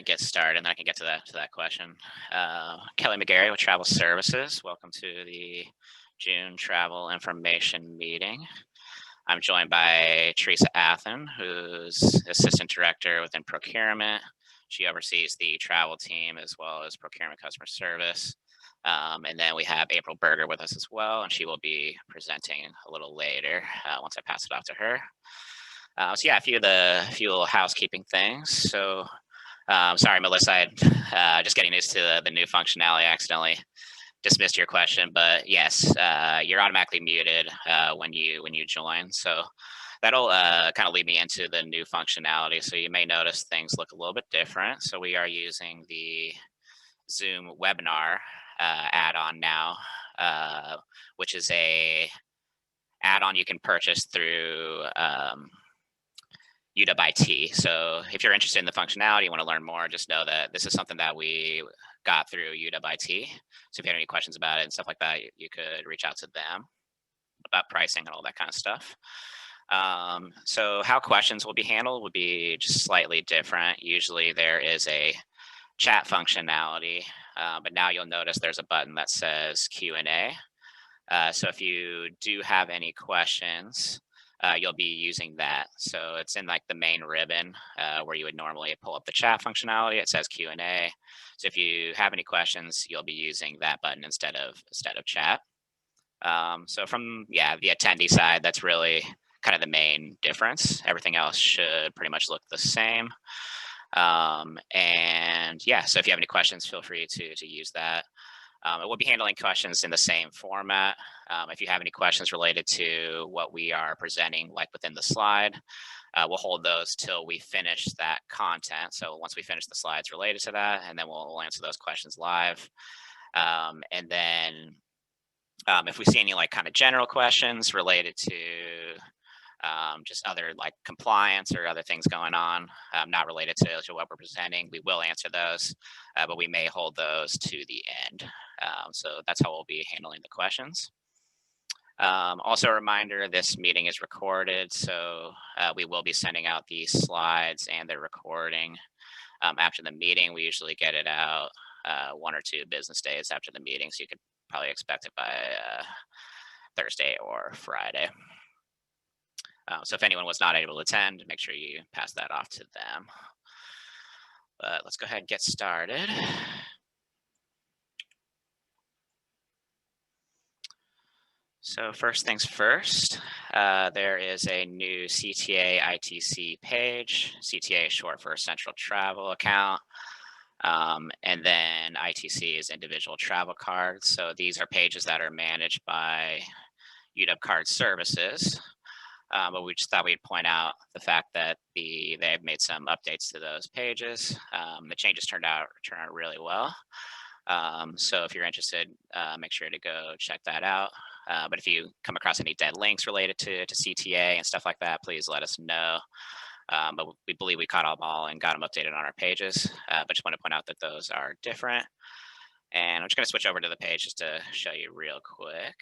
ahead, get started, and then I can get to that question. Kelly McGarry with Travel Services. Welcome to the June travel information meeting. I'm joined by Teresa Athen, who's Assistant Director within Procurement. She oversees the travel team as well as procurement customer service. And then we have April Berger with us as well, and she will be presenting a little later once I pass it off to her. So yeah, a few little housekeeping things. So sorry, Melissa, just getting used to the new functionality. I accidentally dismissed your question, but yes, you're automatically muted when you join. So that'll kind of lead me into the new functionality. So you may notice things look a little bit different. So we are using the Zoom webinar add-on now, which is a add-on you can purchase through UWIT. So if you're interested in the functionality, you want to learn more, just know that this is something that we got through UWIT. So if you have any questions about it and stuff like that, you could reach out to them about pricing and all that kind of stuff. So how questions will be handled would be just slightly different. Usually there is a chat functionality, but now you'll notice there's a button that says Q&A. So if you do have any questions, you'll be using that. So it's in like the main ribbon where you would normally pull up the chat functionality. It says Q&A. So if you have any questions, you'll be using that button instead of chat. So from the attendee side, that's really kind of the main difference. Everything else should pretty much look the same. And yeah, so if you have any questions, feel free to use that. We'll be handling questions in the same format. If you have any questions related to what we are presenting, like within the slide, we'll hold those till we finish that content. So once we finish the slides related to that, and then we'll answer those questions live. And then if we see any like kind of general questions related to just other like compliance or other things going on, not related to what we're presenting, we will answer those, but we may hold those to the end. So that's how we'll be handling the questions. Also a reminder, this meeting is recorded, so we will be sending out these slides and the recording after the meeting. We usually get it out 1 or 2 business days after the meeting, so you could probably expect it by Thursday or Friday. So if anyone was not able to attend, make sure you pass that off to them. But let's go ahead and get started. So first things first, there is a new CTA ITC page. CTA is short for Central Travel Account. And then ITC is individual travel cards. So these are pages that are managed by UW Card Services. But we just thought we'd point out the fact that they've made some updates to those pages. The changes turned out really well. So if you're interested, make sure to go check that out. But if you come across any dead links related to CTA and stuff like that, please let us know. But we believe we caught them all and got them updated on our pages. But just want to point out that those are different. And I'm just going to switch over to the page just to show you real quick.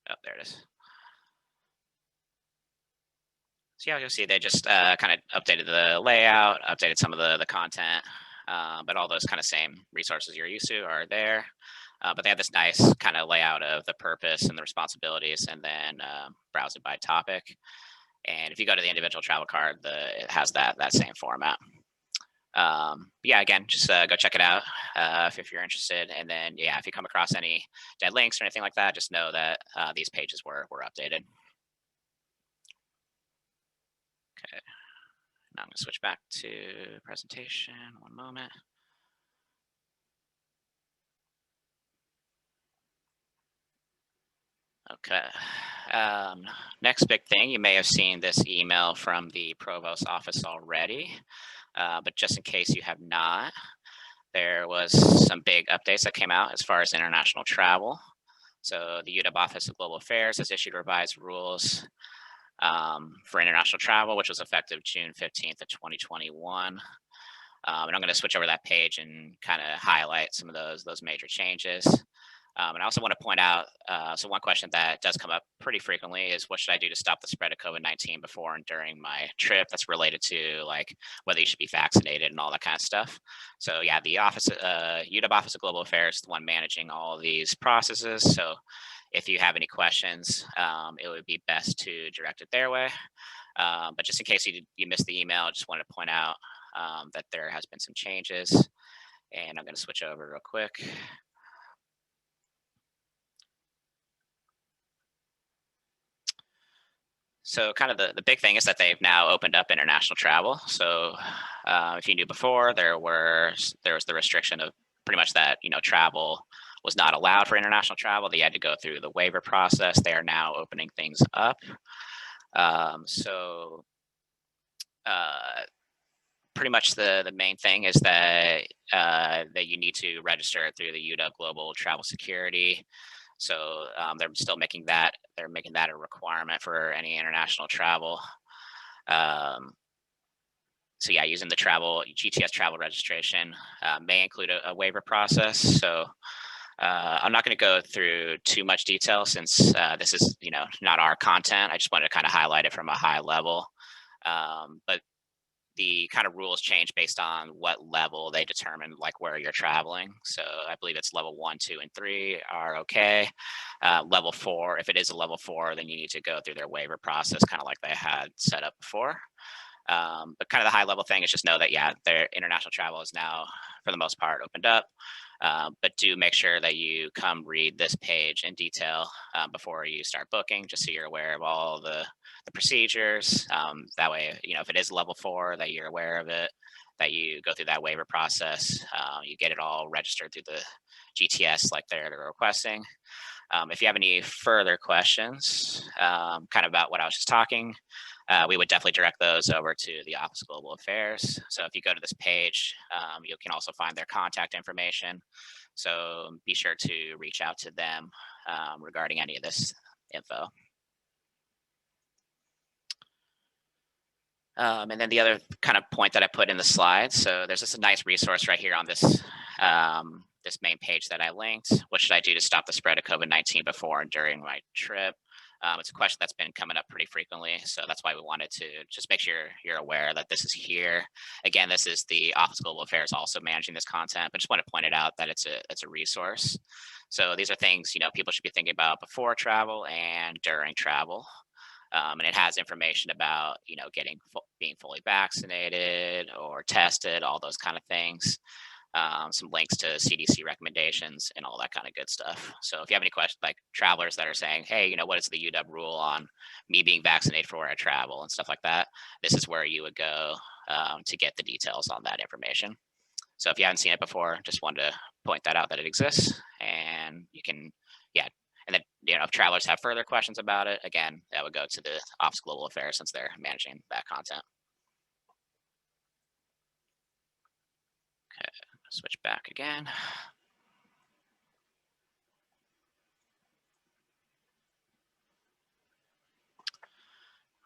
Oh, there it is. So yeah, you'll see they just kind of updated the layout, updated some of the content, but all those kind of same resources you're used to are there. But they have this nice kind of layout of the purpose and the responsibilities, and then browse it by topic. And if you go to the individual travel card, it has that same format. Yeah, again, just go check it out if you're interested. And then, yeah, if you come across any dead links or anything like that, just know that these pages were updated. Okay, now I'm going to switch back to presentation. One moment. Okay. Next big thing, you may have seen this email from the Provost office already, but just in case you have not, there was some big updates that came out as far as international travel. So the UW Office of Global Affairs has issued revised rules for international travel, which was effective June 15th of 2021. And I'm going to switch over that page and kind of highlight some of those major changes. And I also want to point out, so one question that does come up pretty frequently is what should I do to stop the spread of COVID-19 before and during my trip? That's related to like whether you should be vaccinated and all that kind of stuff. So yeah, the office, UW Office of Global Affairs, is the one managing all of these processes. So if you have any questions, it would be best to direct it their way. But just in case you missed the email, I just wanted to point out that there has been some changes. And I'm going to switch over real quick. So kind of the big thing is that they've now opened up international travel. So if you knew before, there was the restriction of pretty much that, travel was not allowed for international travel. They had to go through the waiver process. They are now opening things up. So pretty much the main thing is that that you need to register through the UW Global Travel Security. So they're still making that a requirement for any international travel. So yeah, using the GTS travel registration may include a waiver process. So I'm not going to go through too much detail since this is not our content. I just wanted to kind of highlight it from a high level. But the kind of rules change based on what level they determine, like where you're traveling. So I believe it's level 1, 2, and 3 are okay. Level 4, if it is a level 4, then you need to go through their waiver process, kind of like they had set up before. But kind of the high level thing is just know that, yeah, their international travel is now, for the most part, opened up. But do make sure that you come read this page in detail before you start booking, just so you're aware of all the procedures. That way, if it is level 4, that you're aware of it, that you go through that waiver process, you get it all registered through the GTS like they're requesting. If you have any further questions, kind of about what I was just talking, we would definitely direct those over to the Office of Global Affairs. So if you go to this page, you can also find their contact information. So be sure to reach out to them regarding any of this info. And then the other kind of point that I put in the slides. So there's just a nice resource right here on this this main page that I linked. What should I do to stop the spread of COVID-19 before and during my trip? It's a question that's been coming up pretty frequently. So that's why we wanted to just make sure you're aware that this is here. Again, this is the Office of Global Affairs also managing this content, but just want to point it out that it's a resource. So these are things, people should be thinking about before travel and during travel. And it has information about, being fully vaccinated or tested, all those kind of things. Some links to CDC recommendations and all that kind of good stuff. So if you have any questions, like travelers that are saying, hey, what is the UW rule on me being vaccinated for where I travel and stuff like that, this is where you would go to get the details on that information. So if you haven't seen it before, just wanted to point that out that it exists, and you can, yeah. And then, if travelers have further questions about it, again, that would go to the Office of Global Affairs since they're managing that content. Okay, switch back again.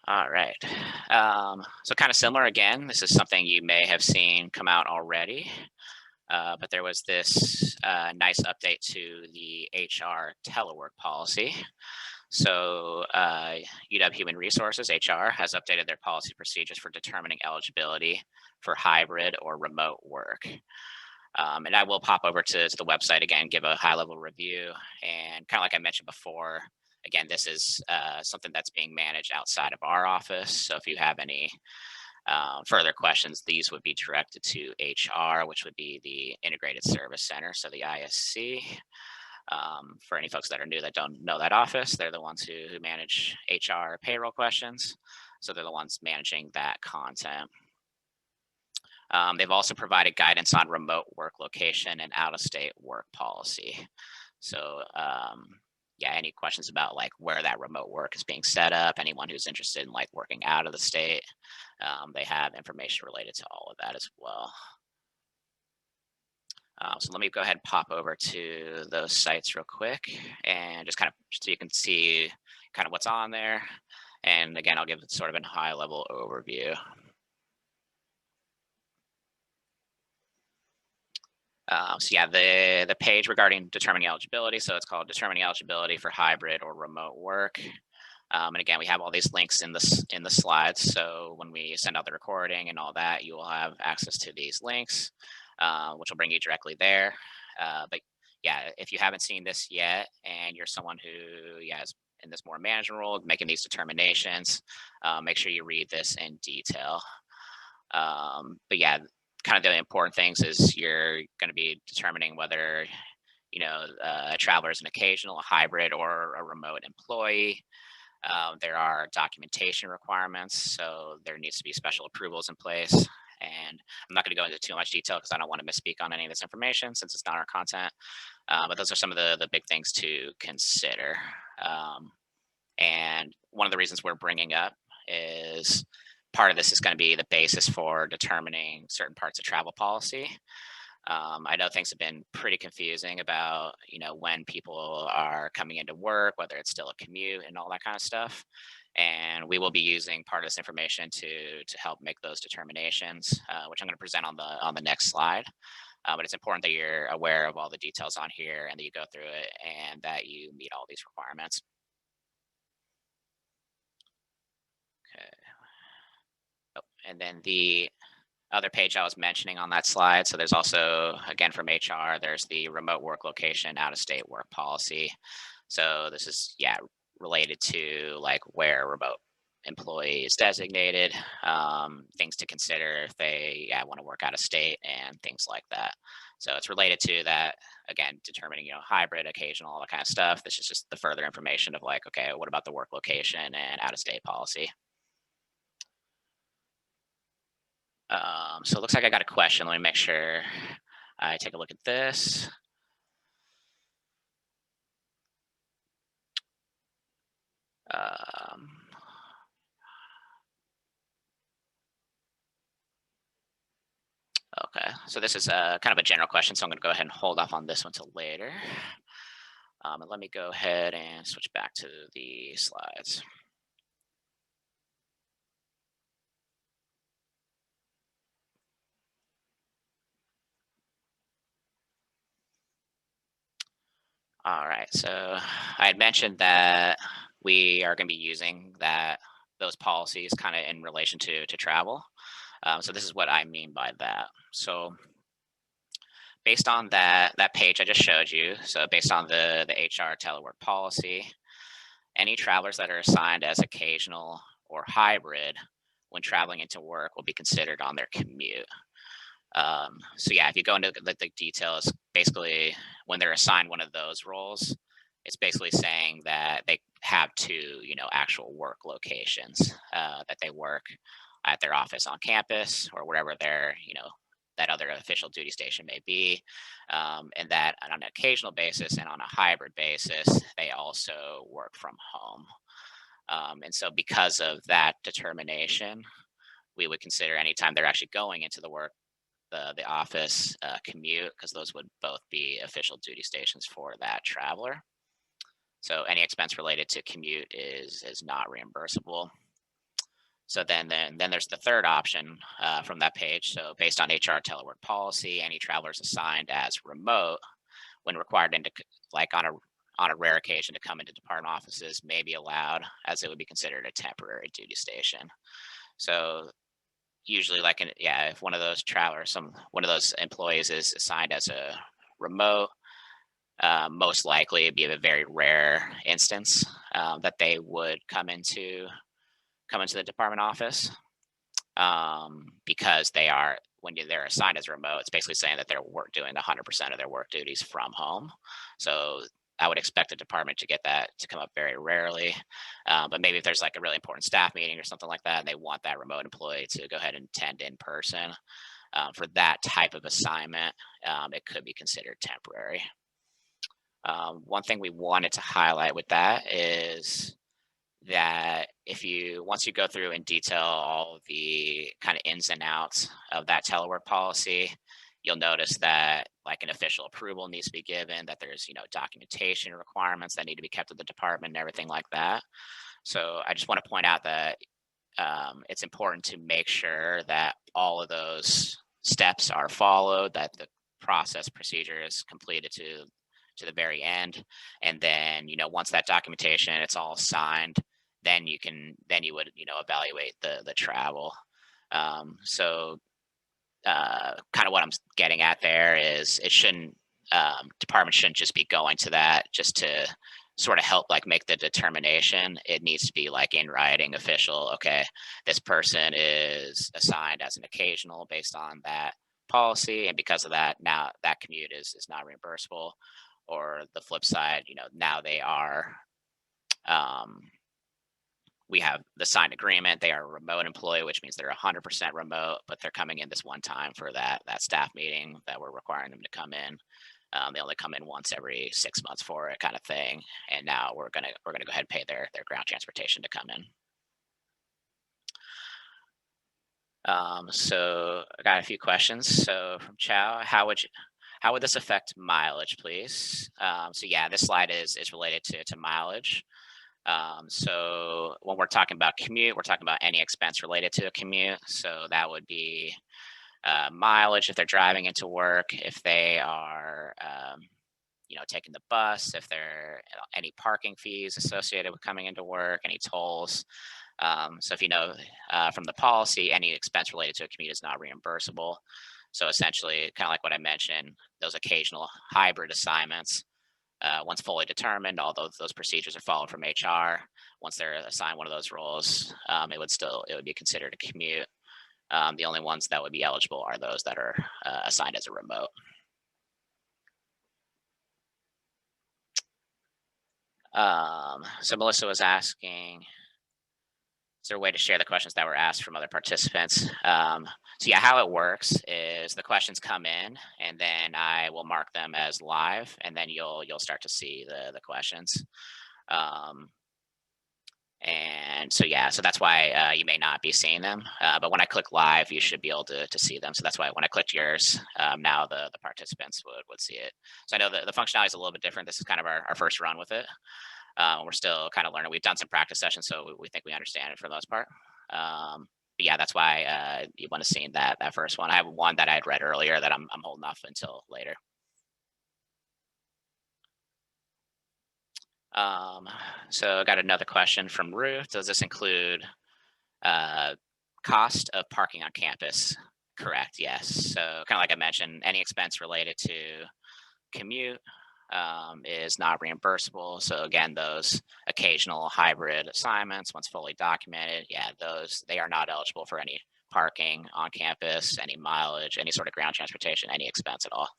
All right. So kind of similar again, this is something you may have seen come out already. But there was this nice update to the HR telework policy. So UW Human Resources, HR, has updated their policy procedures for determining eligibility for hybrid or remote work. And I will pop over to the website again, give a high-level review. And kind of like I mentioned before, again, this is something that's being managed outside of our office. So if you have any further questions, these would be directed to HR, which would be the Integrated Service Center, so the ISC. For any folks that are new that don't know that office, they're the ones who manage HR payroll questions. So they're the ones managing that content. They've also provided guidance on remote work location and out-of-state work policy. So yeah, any questions about like where that remote work is being set up, anyone who's interested in like working out of the state, they have information related to all of that as well. So let me go ahead and pop over to those sites real quick and just kind of so you can see kind of what's on there. And again, I'll give it sort of a high level overview. So yeah, the page regarding determining eligibility. So it's called determining eligibility for hybrid or remote work. And again, we have all these links in the slides. So when we send out the recording and all that, you will have access to these links, which will bring you directly there. But yeah, if you haven't seen this yet, and you're someone who yeah is in this more management role, making these determinations, make sure you read this in detail. But yeah, kind of the important things is you're going to be determining whether a traveler is an occasional, a hybrid, or a remote employee. There are documentation requirements, so there needs to be special approvals in place. And I'm not going to go into too much detail because I don't want to misspeak on any of this information since it's not our content. But those are some of the big things to consider. Um, and one of the reasons we're bringing up is part of this is going to be the basis for determining certain parts of travel policy. I know things have been pretty confusing about, when people are coming into work, whether it's still a commute and all that kind of stuff. And we will be using part of this information to help make those determinations, which I'm going to present on the next slide. But it's important that you're aware of all the details on here and that you go through it and that you meet all these requirements. Okay. Oh, and then the other page I was mentioning on that slide. So there's also, again, from HR, there's the remote work location, out of state work policy. So this is, yeah, related to like where remote employee is designated, things to consider if they want to work out of state and things like that. So it's related to that, again, determining, hybrid, occasional, all that kind of stuff. This is just the further information of like, okay, what about the work location and out of state policy? So it looks like I got a question. Let me make sure I take a look at this. Um, okay, so this is a kind of a general question, so I'm going to go ahead and hold off on this one till later. And let me go ahead and switch back to the slides. All right, so I had mentioned that we are going to be using those policies kind of in relation to travel. So this is what I mean by that. So based on that page I just showed you, so based on the HR telework policy, any travelers that are assigned as occasional or hybrid when traveling into work will be considered on their commute. So yeah, if you go into the details, basically when they're assigned one of those roles, it's basically saying that they have two, actual work locations that they work at their office on campus or wherever their, that other official duty station may be, and that on an occasional basis and on a hybrid basis, they also work from home. And so, because of that determination, we would consider anytime they're actually going into the office commute, because those would both be official duty stations for that traveler. So any expense related to commute is not reimbursable. So then there's the third option from that page. So based on HR telework policy, any travelers assigned as remote when required into like on a rare occasion to come into department offices may be allowed, as it would be considered a temporary duty station. So usually if one of those travelers, one of those employees is assigned as a remote, most likely it'd be a very rare instance that they would come into the department office, because they're assigned as remote, it's basically saying that they're doing 100% of their work duties from home. So I would expect the department to get that to come up very rarely. But maybe if there's like a really important staff meeting or something like that, and they want that remote employee to go ahead and attend in person, for that type of assignment, it could be considered temporary. One thing we wanted to highlight with that is that once you go through in detail all the kind of ins and outs of that telework policy, you'll notice that like an official approval needs to be given, that there's documentation requirements that need to be kept at the department and everything like that. So I just want to point out that it's important to make sure that all of those steps are followed, that the process procedure is completed to the very end. And then, once that documentation, it's all signed, then you would, evaluate the travel. So kind of what I'm getting at there is it shouldn't department shouldn't just be going to that just to sort of help like make the determination. It needs to be like in writing, official. Okay, this person is assigned as an occasional based on that policy, and because of that, now that commute is not reimbursable. Or the flip side, now they are. Um, we have the signed agreement. They are a remote employee, which means they're 100% remote, but they're coming in this one time for that staff meeting that we're requiring them to come in. They only come in once every 6 months for it, kind of thing. And now we're gonna go ahead and pay their ground transportation to come in. So I got a few questions. So from Chow, how would this affect mileage, please? So yeah, this slide is related to mileage. So when we're talking about commute, we're talking about any expense related to a commute. So that would be mileage if they're driving into work, if they are, taking the bus, if there are any parking fees associated with coming into work, any tolls. So if from the policy, any expense related to a commute is not reimbursable. So essentially, kind of like what I mentioned, those occasional hybrid assignments, once fully determined, all those procedures are followed from HR. Once they're assigned one of those roles, it would be considered a commute. The only ones that would be eligible are those that are assigned as a remote. So Melissa was asking, is there a way to share the questions that were asked from other participants? So yeah, how it works is the questions come in, and then I will mark them as live, and then you'll start to see the questions. And so yeah, so that's why you may not be seeing them, but when I click live, you should be able to see them. So that's why when I clicked yours, now the participants would see it. So I know the functionality is a little bit different. This is kind of our first run with it. We're still kind of learning. We've done some practice sessions, so we think we understand it for the most part. But yeah, that's why you want to see that first one. I have one that I had read earlier that I'm holding off until later. So I got another question from Ruth. Does this include cost of parking on campus? Correct. Yes. So kind of like I mentioned, any expense related to commute is not reimbursable. So again, those occasional hybrid assignments, once fully documented, yeah, they are not eligible for any parking on campus, any mileage, any sort of ground transportation, any expense at all.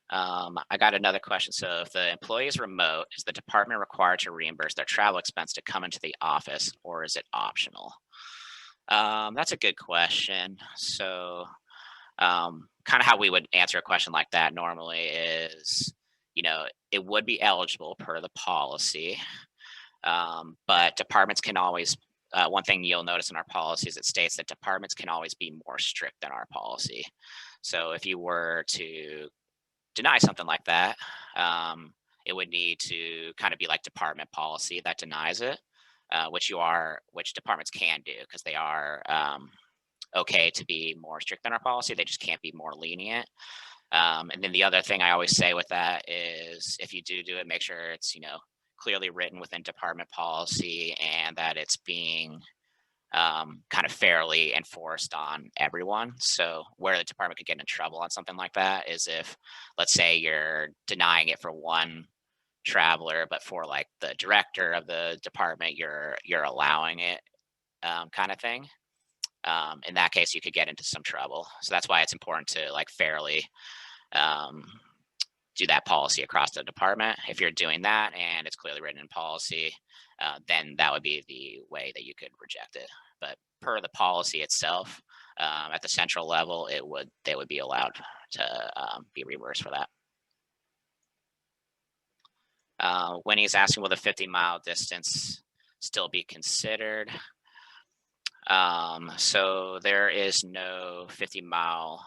I got another question. So if the employee is remote, is the department required to reimburse their travel expense to come into the office, or is it optional? That's a good question. So kind of how we would answer a question like that normally is, it would be eligible per the policy, but departments can always, one thing you'll notice in our policies, it states that departments can always be more strict than our policy. So if you were to deny something like that, it would need to kind of be like department policy that denies it, which departments can do because they are okay to be more strict than our policy. They just can't be more lenient. And then the other thing I always say with that is if you do it, make sure it's, clearly written within department policy and that it's being kind of fairly enforced on everyone. So where the department could get in trouble on something like that is if, let's say, you're denying it for one traveler, but for like the director of the department, you're allowing it, kind of thing. In that case, you could get into some trouble. So that's why it's important to like fairly do that policy across the department. If you're doing that and it's clearly written in policy, then that would be the way that you could reject it. But per the policy itself, at the central level, they would be allowed to be reimbursed for that. When he's asking, will the 50-mile distance still be considered? So there is no 50-mile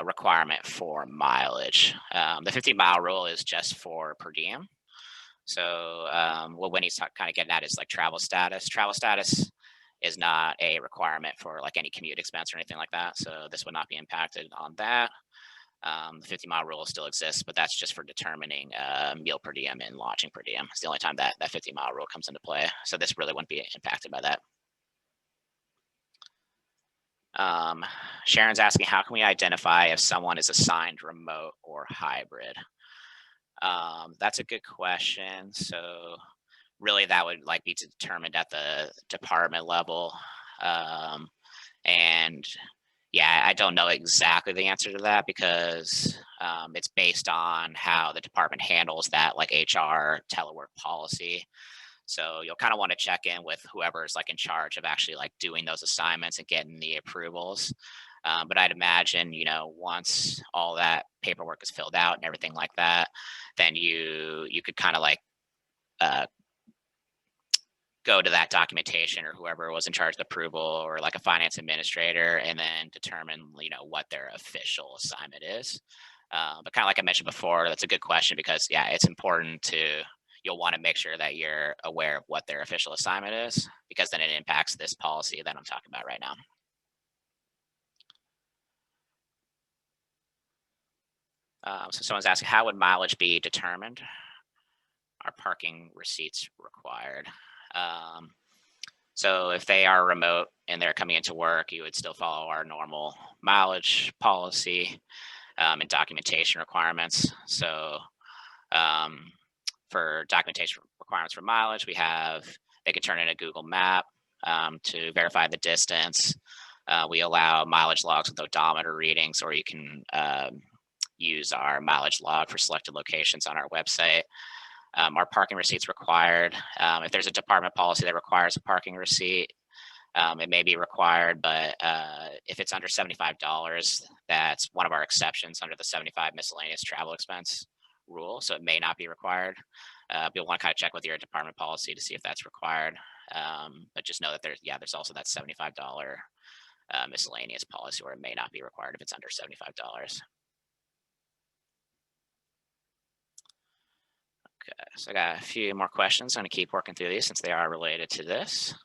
requirement for mileage. The 50-mile rule is just for per diem. So what when he's kind of getting at is like travel status. Travel status is not a requirement for like any commute expense or anything like that. So this would not be impacted on that. The 50-mile rule still exists, but that's just for determining meal per diem and lodging per diem. It's the only time that 50-mile rule comes into play. So this really wouldn't be impacted by that. Sharon's asking, how can we identify if someone is assigned remote or hybrid? That's a good question. So really that would like be determined at the department level. Um, and yeah, I don't know exactly the answer to that because it's based on how the department handles that like HR telework policy. So you'll kind of want to check in with whoever's like in charge of actually like doing those assignments and getting the approvals. But I'd imagine, once all that paperwork is filled out and everything like that, then you could kind of like uh, go to that documentation or whoever was in charge of the approval or like a finance administrator and then determine, what their official assignment is. But kind of like I mentioned before, that's a good question because yeah, it's important you'll want to make sure that you're aware of what their official assignment is because then it impacts this policy that I'm talking about right now. So someone's asking, how would mileage be determined? Are parking receipts required? Um, So if they are remote and they're coming into work, you would still follow our normal mileage policy and documentation requirements. So um, for documentation requirements for mileage, they can turn in a Google map to verify the distance. We allow mileage logs with odometer readings, or you can use our mileage log for selected locations on our website. Are parking receipts required? If there's a department policy that requires a parking receipt, it may be required, but if it's under $75, that's one of our exceptions under the 75 miscellaneous travel expense rule. So it may not be required. You'll want to kind of check with your department policy to see if that's required. But just know that there's also that $75 miscellaneous policy where it may not be required if it's under $75. Okay, so I got a few more questions. I'm going to keep working through these since they are related to this.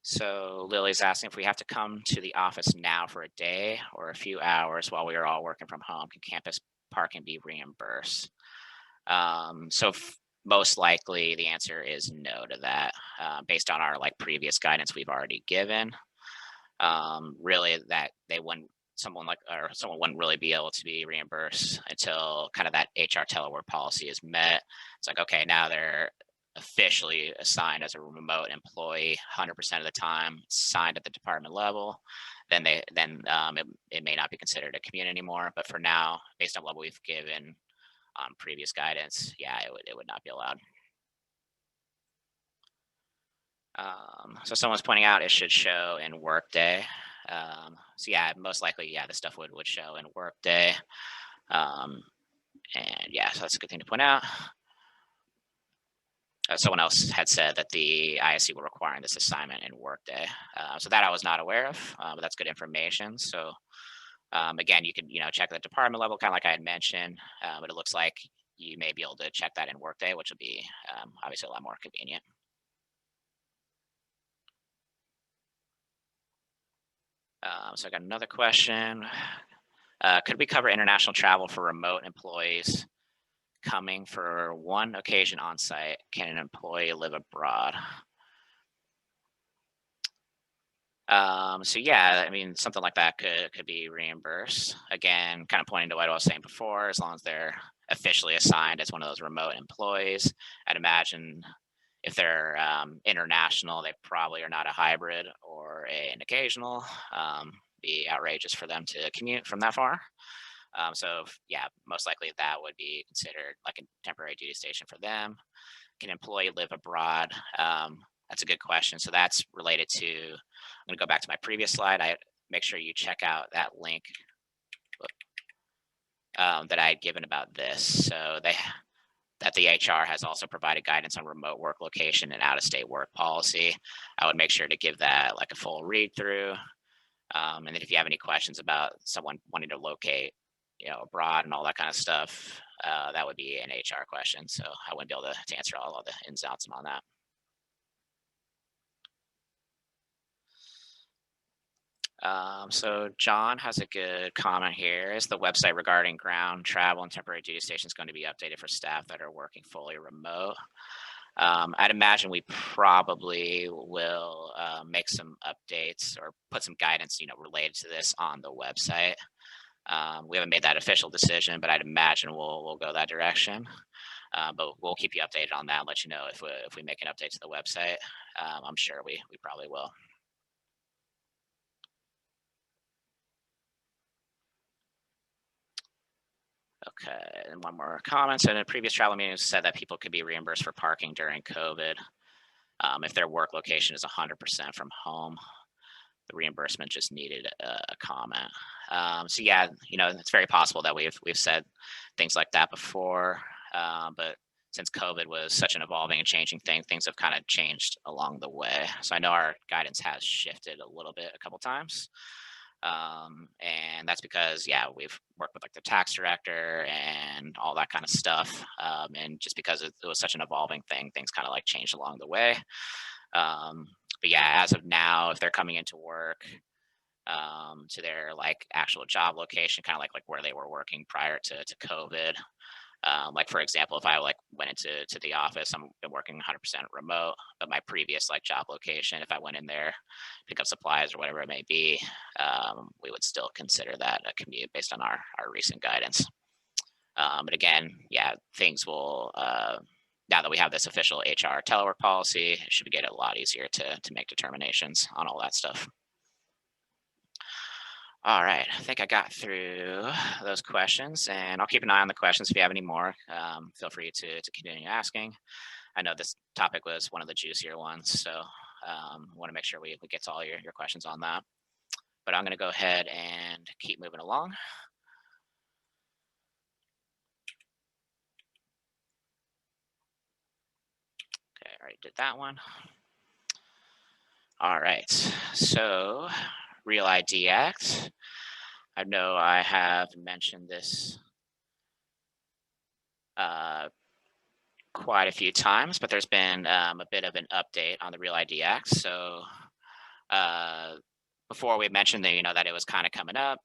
So Lily's asking if we have to come to the office now for a day or a few hours while we are all working from home, can campus parking be reimbursed? Most likely the answer is no to that, based on our like previous guidance we've already given. Really that someone wouldn't really be able to be reimbursed until kind of that HR telework policy is met. It's like, okay, now they're officially assigned as a remote employee 100% of the time, signed at the department level, then it may not be considered a commute anymore. But for now, based on what we've given on previous guidance, yeah, it would not be allowed. So someone's pointing out it should show in Workday. So yeah, most likely, yeah, the stuff would show in Workday. And yeah, so that's a good thing to point out. Someone else had said that the ISC were requiring this assignment in Workday. So that I was not aware of, but that's good information. So again, you can check the department level, kind of like I had mentioned, but it looks like you may be able to check that in Workday, which will be obviously a lot more convenient. So I got another question. Could we cover international travel for remote employees coming for one occasion on site? Can an employee live abroad? So yeah, I mean, something like that could be reimbursed. Again, kind of pointing to what I was saying before, as long as they're officially assigned as one of those remote employees. I'd imagine if they're international, they probably are not a hybrid or an occasional. Be outrageous for them to commute from that far. Yeah, most likely that would be considered like a temporary duty station for them. Can an employee live abroad? That's a good question. So that's related to, I'm going to go back to my previous slide. I make sure you check out that link that I had given about this. So that the HR has also provided guidance on remote work location and out-of-state work policy. I would make sure to give that like a full read through. And then if you have any questions about someone wanting to locate, abroad and all that kind of stuff, that would be an HR question. So I wouldn't be able to answer all of the ins and outs on that. So John has a good comment here. Is the website regarding ground travel and temporary duty stations going to be updated for staff that are working fully remote? I'd imagine we probably will make some updates or put some guidance, related to this on the website. We haven't made that official decision, but I'd imagine we'll go that direction. But we'll keep you updated on that and let you know if we make an update to the website. I'm sure we probably will. Okay, and one more comment. So in a previous travel meeting, it said that people could be reimbursed for parking during COVID if their work location is 100% from home. The reimbursement just needed a comment. So yeah, it's very possible that we've said things like that before, but since COVID was such an evolving and changing thing, things have kind of changed along the way. So I know our guidance has shifted a little bit a couple times. And that's because, yeah, we've worked with like the tax director and all that kind of stuff. And just because it was such an evolving thing, things kind of like changed along the way. Um, but yeah, as of now, if they're coming into work to their like actual job location, kind of like where they were working prior to COVID. Like for example, if I like went into the office, I'm been working 100% remote, but my previous like job location, if I went in there, pick up supplies or whatever it may be, we would still consider that a commute based on our recent guidance. But again, yeah, things will. Now that we have this official HR telework policy, it should get a lot easier to make determinations on all that stuff. All right, I think I got through those questions, and I'll keep an eye on the questions. If you have any more, feel free to continue asking. I know this topic was one of the juicier ones, so want to make sure we get to all your questions on that. But I'm going to go ahead and keep moving along. Okay, I already did that one. All right, so Real ID Act. I know I have mentioned this uh, quite a few times, but there's been a bit of an update on the Real ID Act. So uh, before we mentioned that that it was kind of coming up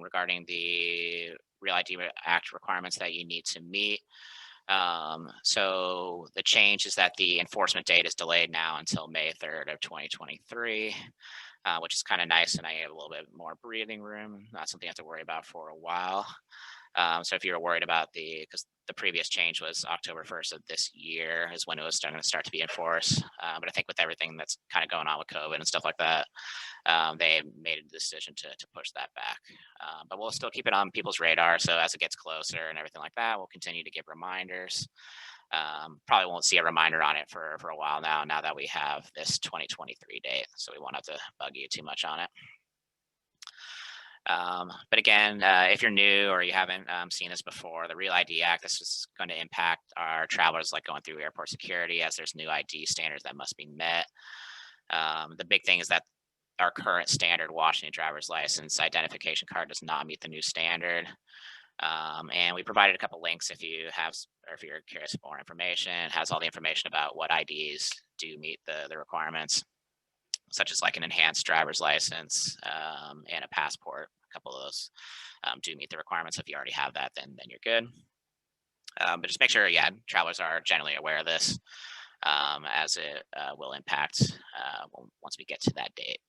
regarding the Real ID Act requirements that you need to meet. So the change is that the enforcement date is delayed now until May 3rd of 2023. Which is kind of nice, and I have a little bit more breathing room. Not something I have to worry about for a while. So if you were worried about because the previous change was October 1st of this year is when it was going to start to be enforced. But I think with everything that's kind of going on with COVID and stuff like that, they made a decision to push that back. But we'll still keep it on people's radar. So as it gets closer and everything like that, we'll continue to give reminders. Probably won't see a reminder on it for a while now that we have this 2023 date. So we won't have to bug you too much on it. But again, if you're new or you haven't seen this before, the Real ID Act, this is going to impact our travelers like going through airport security as there's new ID standards that must be met. The big thing is that our current standard Washington driver's license identification card does not meet the new standard. And we provided a couple links if you have, or if you're curious for more information. It has all the information about what IDs do meet the requirements, such as like an enhanced driver's license and a passport. A couple of those do meet the requirements. If you already have that, then you're good. But just make sure, yeah, travelers are generally aware of this as it will impact once we get to that date.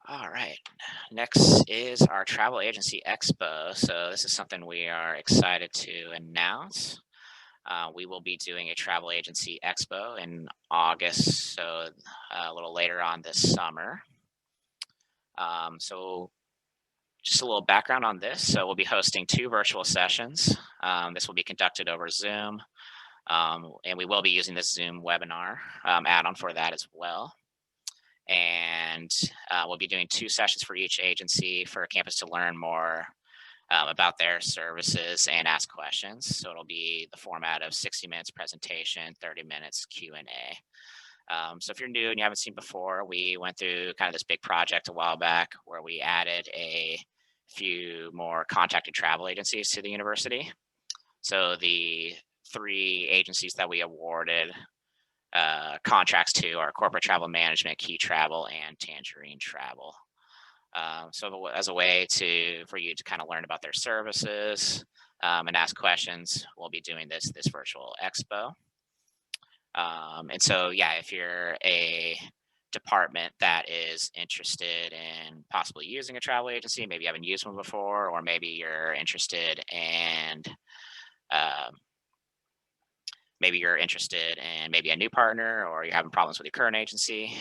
All right, next is our travel agency expo. So this is something we are excited to announce. We will be doing a travel agency expo in August, so a little later on this summer. So just a little background on this. So we'll be hosting 2 virtual sessions. This will be conducted over Zoom, and we will be using this Zoom webinar add-on for that as well. And we'll be doing 2 sessions for each agency for a campus to learn more about their services and ask questions. So it'll be the format of 60 minutes presentation, 30 minutes Q&A. So if you're new and you haven't seen before, we went through kind of this big project a while back where we added a few more contacted travel agencies to the university. So the 3 agencies that we awarded contracts to are corporate travel management, key travel, and tangerine travel. So as a way for you to kind of learn about their services and ask questions, we'll be doing this virtual expo. And so, yeah, if you're a department that is interested in possibly using a travel agency, maybe you haven't used one before, or maybe you're interested um, in maybe a new partner, or you're having problems with your current agency,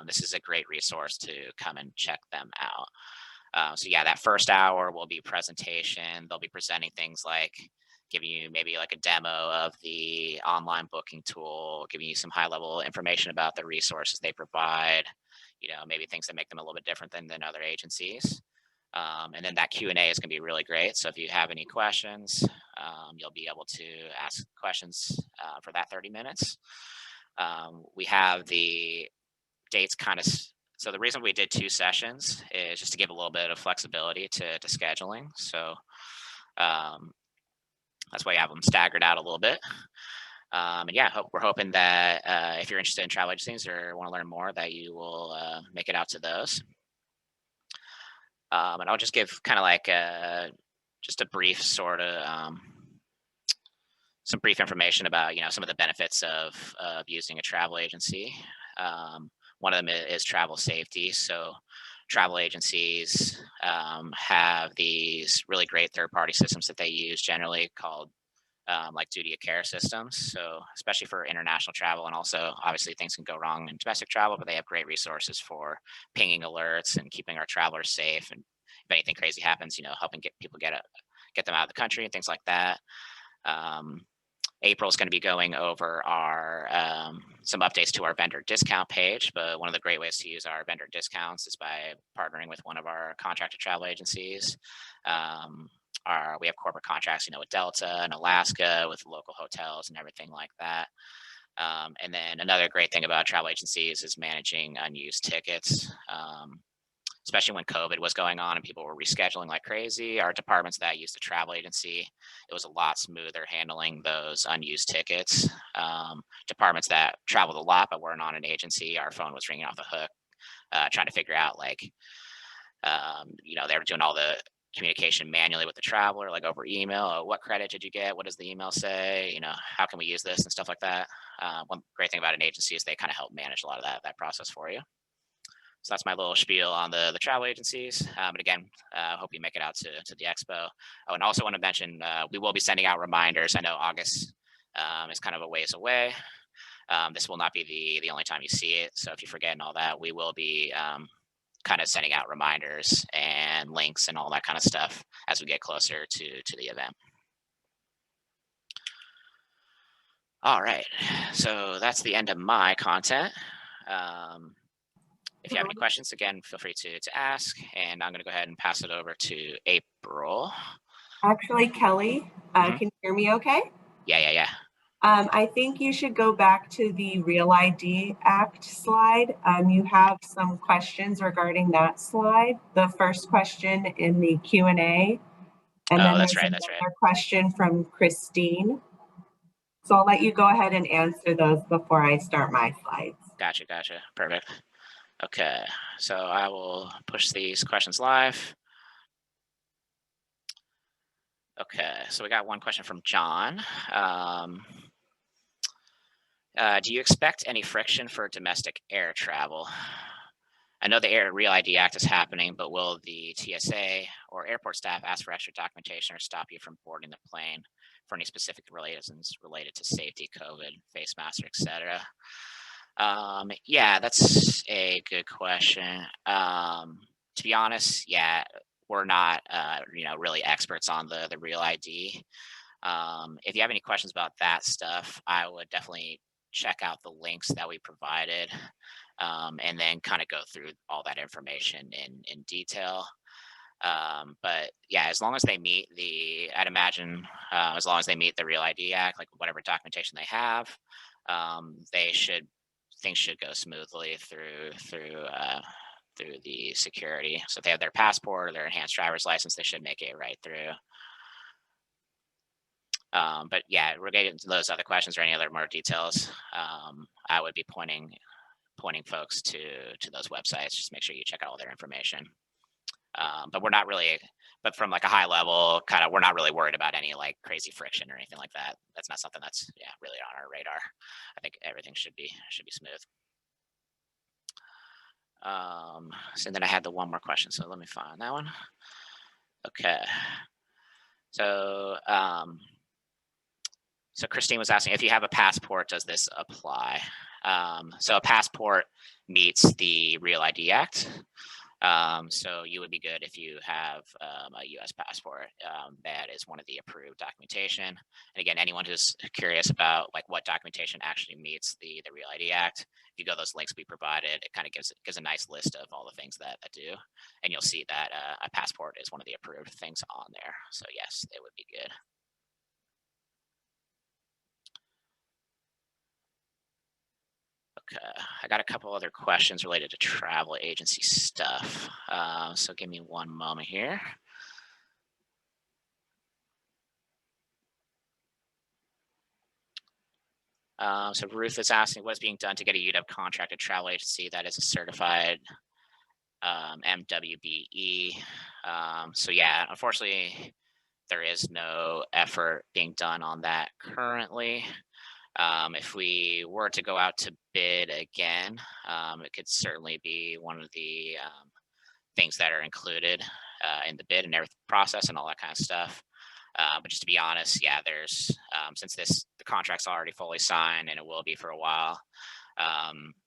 this is a great resource to come and check them out. So yeah, that first hour will be presentation. They'll be presenting things like giving you maybe like a demo of the online booking tool, giving you some high level information about the resources they provide, maybe things that make them a little bit different than other agencies. And then that Q&A is going to be really great. So if you have any questions, you'll be able to ask questions for that 30 minutes. We have the dates so the reason we did 2 sessions is just to give a little bit of flexibility to scheduling. So that's why you have them staggered out a little bit. And yeah, we're hoping that if you're interested in travel agencies or want to learn more, that you will make it out to those. And I'll just give kind of like just a brief sort of some brief information about some of the benefits of using a travel agency. One of them is travel safety. So travel agencies have these really great third-party systems that they use, generally called like duty of care systems. So especially for international travel, and also obviously things can go wrong in domestic travel, but they have great resources for pinging alerts and keeping our travelers safe. And if anything crazy happens, helping get them out of the country and things like that. April is going to be going over some updates to our vendor discount page, but one of the great ways to use our vendor discounts is by partnering with one of our contracted travel agencies. We have corporate contracts, with Delta and Alaska, with local hotels and everything like that. And then another great thing about travel agencies is managing unused tickets. Especially when COVID was going on and people were rescheduling like crazy. Our departments that used a travel agency, it was a lot smoother handling those unused tickets. Departments that traveled a lot but weren't on an agency, our phone was ringing off the hook, trying to figure out they were doing all the communication manually with the traveler, like over email. What credit did you get? What does the email say? How can we use this and stuff like that. One great thing about an agency is they kind of help manage a lot of that process for you. So that's my little spiel on the travel agencies. But again, hope you make it out to the expo. Oh, and also want to mention, we will be sending out reminders. I know August is kind of a ways away. This will not be the only time you see it. So if you forget and all that, we will be kind of sending out reminders and links and all that kind of stuff as we get closer to the event. All right, so that's the end of my content. If you have any questions, again, feel free to ask, and I'm going to go ahead and pass it over to April. Actually, Kelly, can you hear me okay? Yeah. I think you should go back to the Real ID Act slide. You have some questions regarding that slide. The first question in the Q&A, and then that's there's right. another question from Christine. So I'll let you go ahead and answer those before I start my slides. Gotcha. Perfect. Okay, so I will push these questions live. Okay, so we got one question from John. Do you expect any friction for domestic air travel? I know the Real ID Act is happening, but will the TSA or airport staff ask for extra documentation or stop you from boarding the plane for any specific reasons related to safety, COVID, face masks, etc.? Yeah, that's a good question. To be honest, yeah, we're not, really experts on the Real ID. If you have any questions about that stuff, I would definitely check out the links that we provided, and then kind of go through all that information in detail. But yeah, as long as they meet I'd imagine, as long as they meet the Real ID Act, like whatever documentation they have, things should go smoothly through the security. So if they have their passport or their enhanced driver's license, they should make it right through. But yeah, related to those other questions or any other more details, I would be pointing folks to those websites. Just make sure you check out all their information. But we're not really, but from like a high level, kind of, we're not really worried about any like crazy friction or anything like that. That's not something that's really on our radar. I think everything should be smooth. So then I had the one more question. So let me find that one. Okay. So so Christine was asking, if you have a passport, does this apply? So a passport meets the Real ID Act. So you would be good if you have a U.S. passport. That is one of the approved documentation. And again, anyone who's curious about like what documentation actually meets the Real ID Act, if you go to those links we provided, it kind of gives a nice list of all the things that do, and you'll see that a passport is one of the approved things on there. So yes, it would be good. Okay, I got a couple other questions related to travel agency stuff. So give me one moment here. So Ruth is asking, what's being done to get a UW contracted travel agency that is a certified MWBE? So yeah, unfortunately, there is no effort being done on that currently. If we were to go out to bid again, it could certainly be one of the things that are included in the bid and every process and all that kind of stuff. But just to be honest, yeah, there's since the contract's already fully signed and it will be for a while,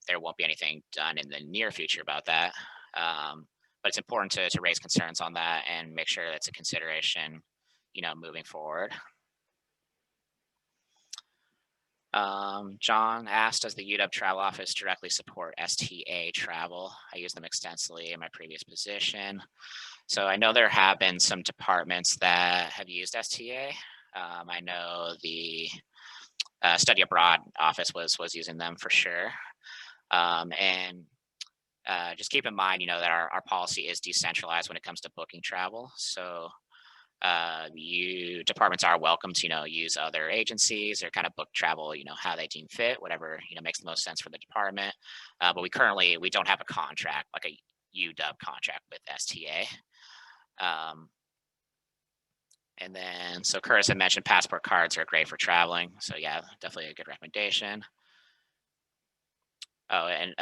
there won't be anything done in the near future about that. But it's important to raise concerns on that and make sure that's a consideration, moving forward. John asked, does the UW Travel Office directly support STA travel? I use them extensively in my previous position. So I know there have been some departments that have used STA. I know the study abroad office was using them for sure. And just keep in mind, that our policy is decentralized when it comes to booking travel. So departments are welcome to use other agencies or kind of book travel how they deem fit, whatever makes the most sense for the department. But we don't have a contract, like a UW contract with STA. And then so Curtis had mentioned passport cards are great for traveling, so yeah, definitely a good recommendation. Oh, and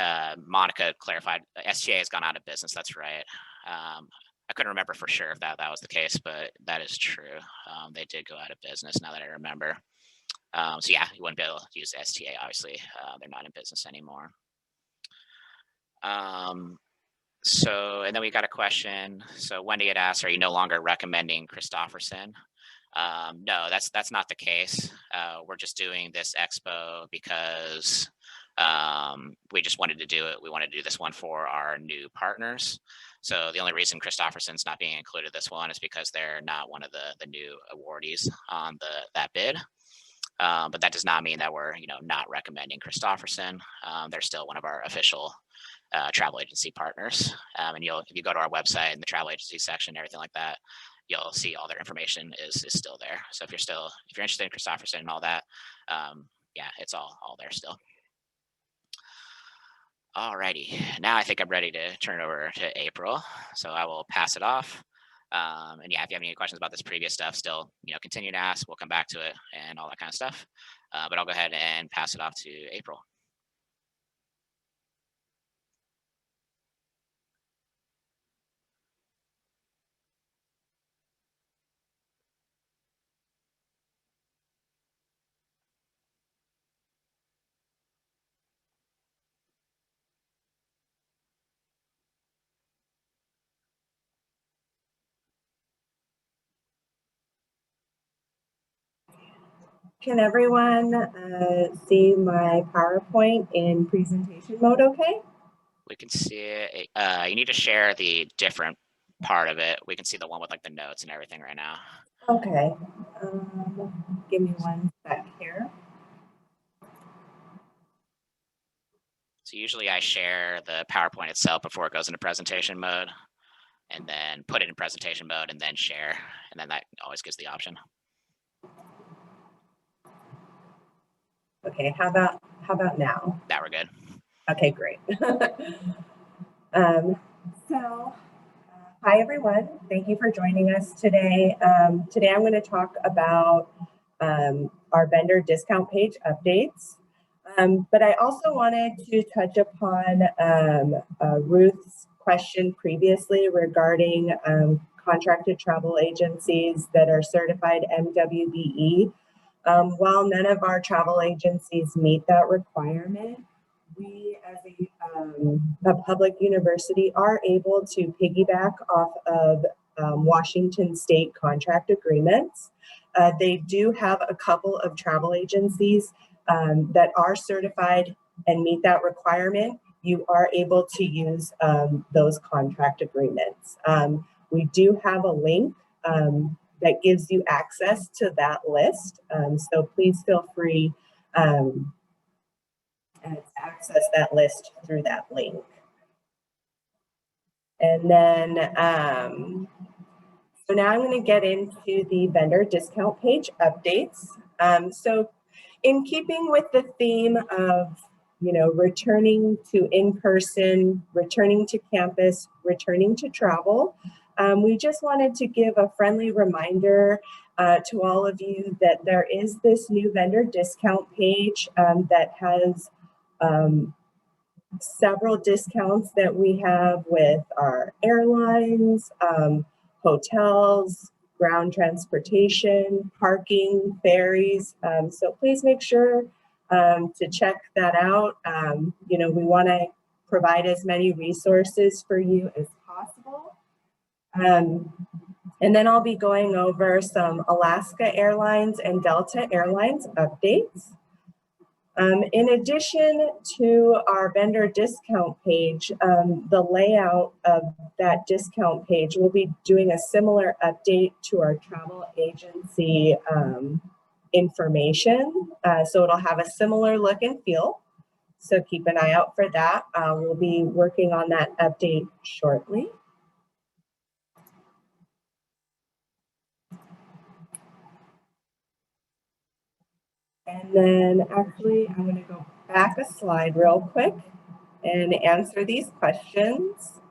Monica clarified STA has gone out of business. That's right. I couldn't remember for sure if that was the case, but that is true. They did go out of business, now that I remember. So yeah, you wouldn't be able to use STA, obviously. They're not in business anymore. So, and then we got a question. So Wendy had asked, are you no longer recommending Christofferson? No, that's not the case. We're just doing this expo because we just wanted to do it. We wanted to do this one for our new partners. So the only reason Christofferson's not being included this one is because they're not one of the new awardees on that bid. But that does not mean that we're not recommending Christofferson. They're still one of our official travel agency partners. And if you go to our website in the travel agency section, everything like that, you'll see all their information is still there. So if you're interested in Christofferson and all that, yeah, it's all there still. Alrighty, now I think I'm ready to turn it over to April. So I will pass it off. And yeah, if you have any questions about this previous stuff, still, continue to ask. We'll come back to it and all that kind of stuff. But I'll go ahead and pass it off to April. Can everyone see my PowerPoint in presentation mode okay? We can see it. You need to share the different part of it. We can see the one with like the notes and everything right now. Okay. Give me one sec here. So usually I share the PowerPoint itself before it goes into presentation mode, and then put it in presentation mode and then share. And then that always gives the option. Okay, how about now? Now we're good. Okay, great. So, hi everyone. Thank you for joining us today. Today I'm going to talk about our vendor discount page updates. But I also wanted to touch upon Ruth's question previously regarding contracted travel agencies that are certified MWBE. While none of our travel agencies meet that requirement, we as a public university are able to piggyback off of Washington state contract agreements. They do have a couple of travel agencies that are certified and meet that requirement. You are able to use those contract agreements. We do have a link that gives you access to that list. So please feel free to access that list through that link. And then, so now I'm going to get into the vendor discount page updates. So in keeping with the theme of, returning to in-person, returning to campus, returning to travel, we just wanted to give a friendly reminder to all of you that there is this new vendor discount page that has several discounts that we have with our airlines, hotels, ground transportation, parking, ferries. So please make sure to check that out. We want to provide as many resources for you as possible. And then I'll be going over some Alaska Airlines and Delta Airlines updates. In addition to our vendor discount page, the layout of that discount page, we'll be doing a similar update to our travel agency information. So it'll have a similar look and feel. So keep an eye out for that. We'll be working on that update shortly. And then actually, I'm going to go back a slide real quick and answer these questions.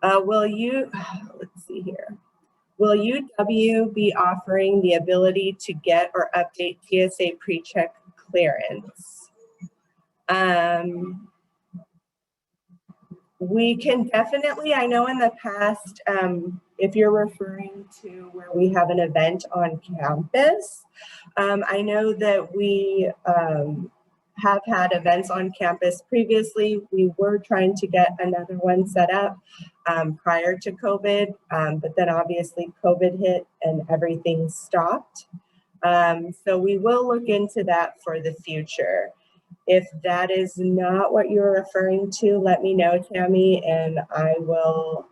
Let's see here. Will UW be offering the ability to get or update TSA PreCheck clearance? We can definitely, I know in the past, if you're referring to where we have an event on campus, I know that we have had events on campus previously. We were trying to get another one set up prior to COVID, but then obviously COVID hit and everything stopped. So we will look into that for the future. If that is not what you're referring to, let me know, Tammy, and I will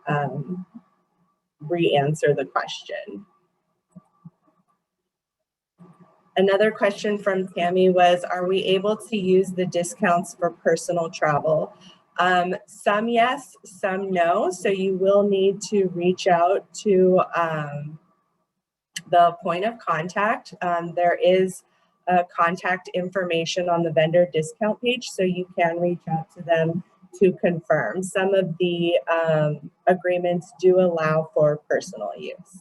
re-answer the question. Another question from Tammy was, are we able to use the discounts for personal travel? Some yes, some no. So you will need to reach out to the point of contact. There is contact information on the vendor discount page, so you can reach out to them to confirm. Some of the agreements do allow for personal use.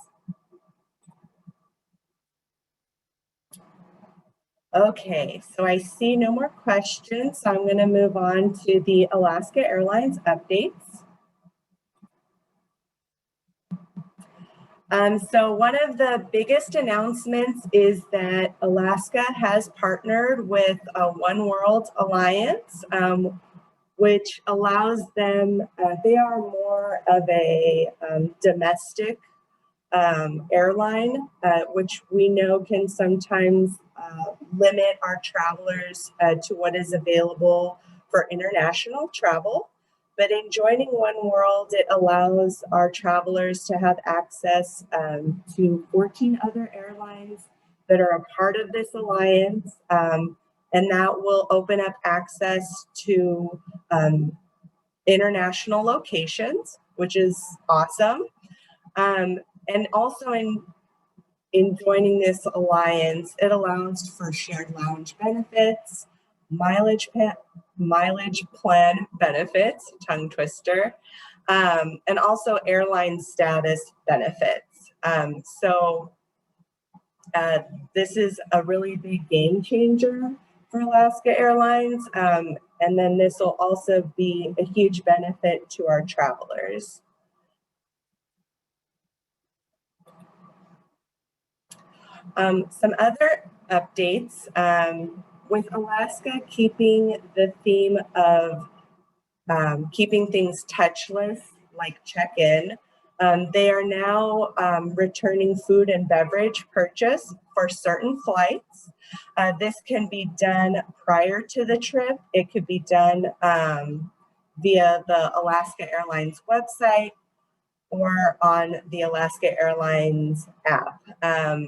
Okay, so I see no more questions, so I'm going to move on to the Alaska Airlines updates. So one of the biggest announcements is that Alaska has partnered with a One World Alliance, which allows them, they are more of a domestic airline, which we know can sometimes limit our travelers to what is available for international travel. But in joining One World, it allows our travelers to have access to 14 other airlines that are a part of this alliance. And that will open up access to international locations, which is awesome. And also In joining this alliance, it allows for shared lounge benefits, mileage plan benefits, tongue twister, and also airline status benefits. This is a really big game changer for Alaska Airlines. And then this will also be a huge benefit to our travelers. Some other updates, with Alaska keeping the theme of keeping things touchless, like check-in. They are now returning food and beverage purchase for certain flights. This can be done prior to the trip. It could be done via the Alaska Airlines website or on the Alaska Airlines app. I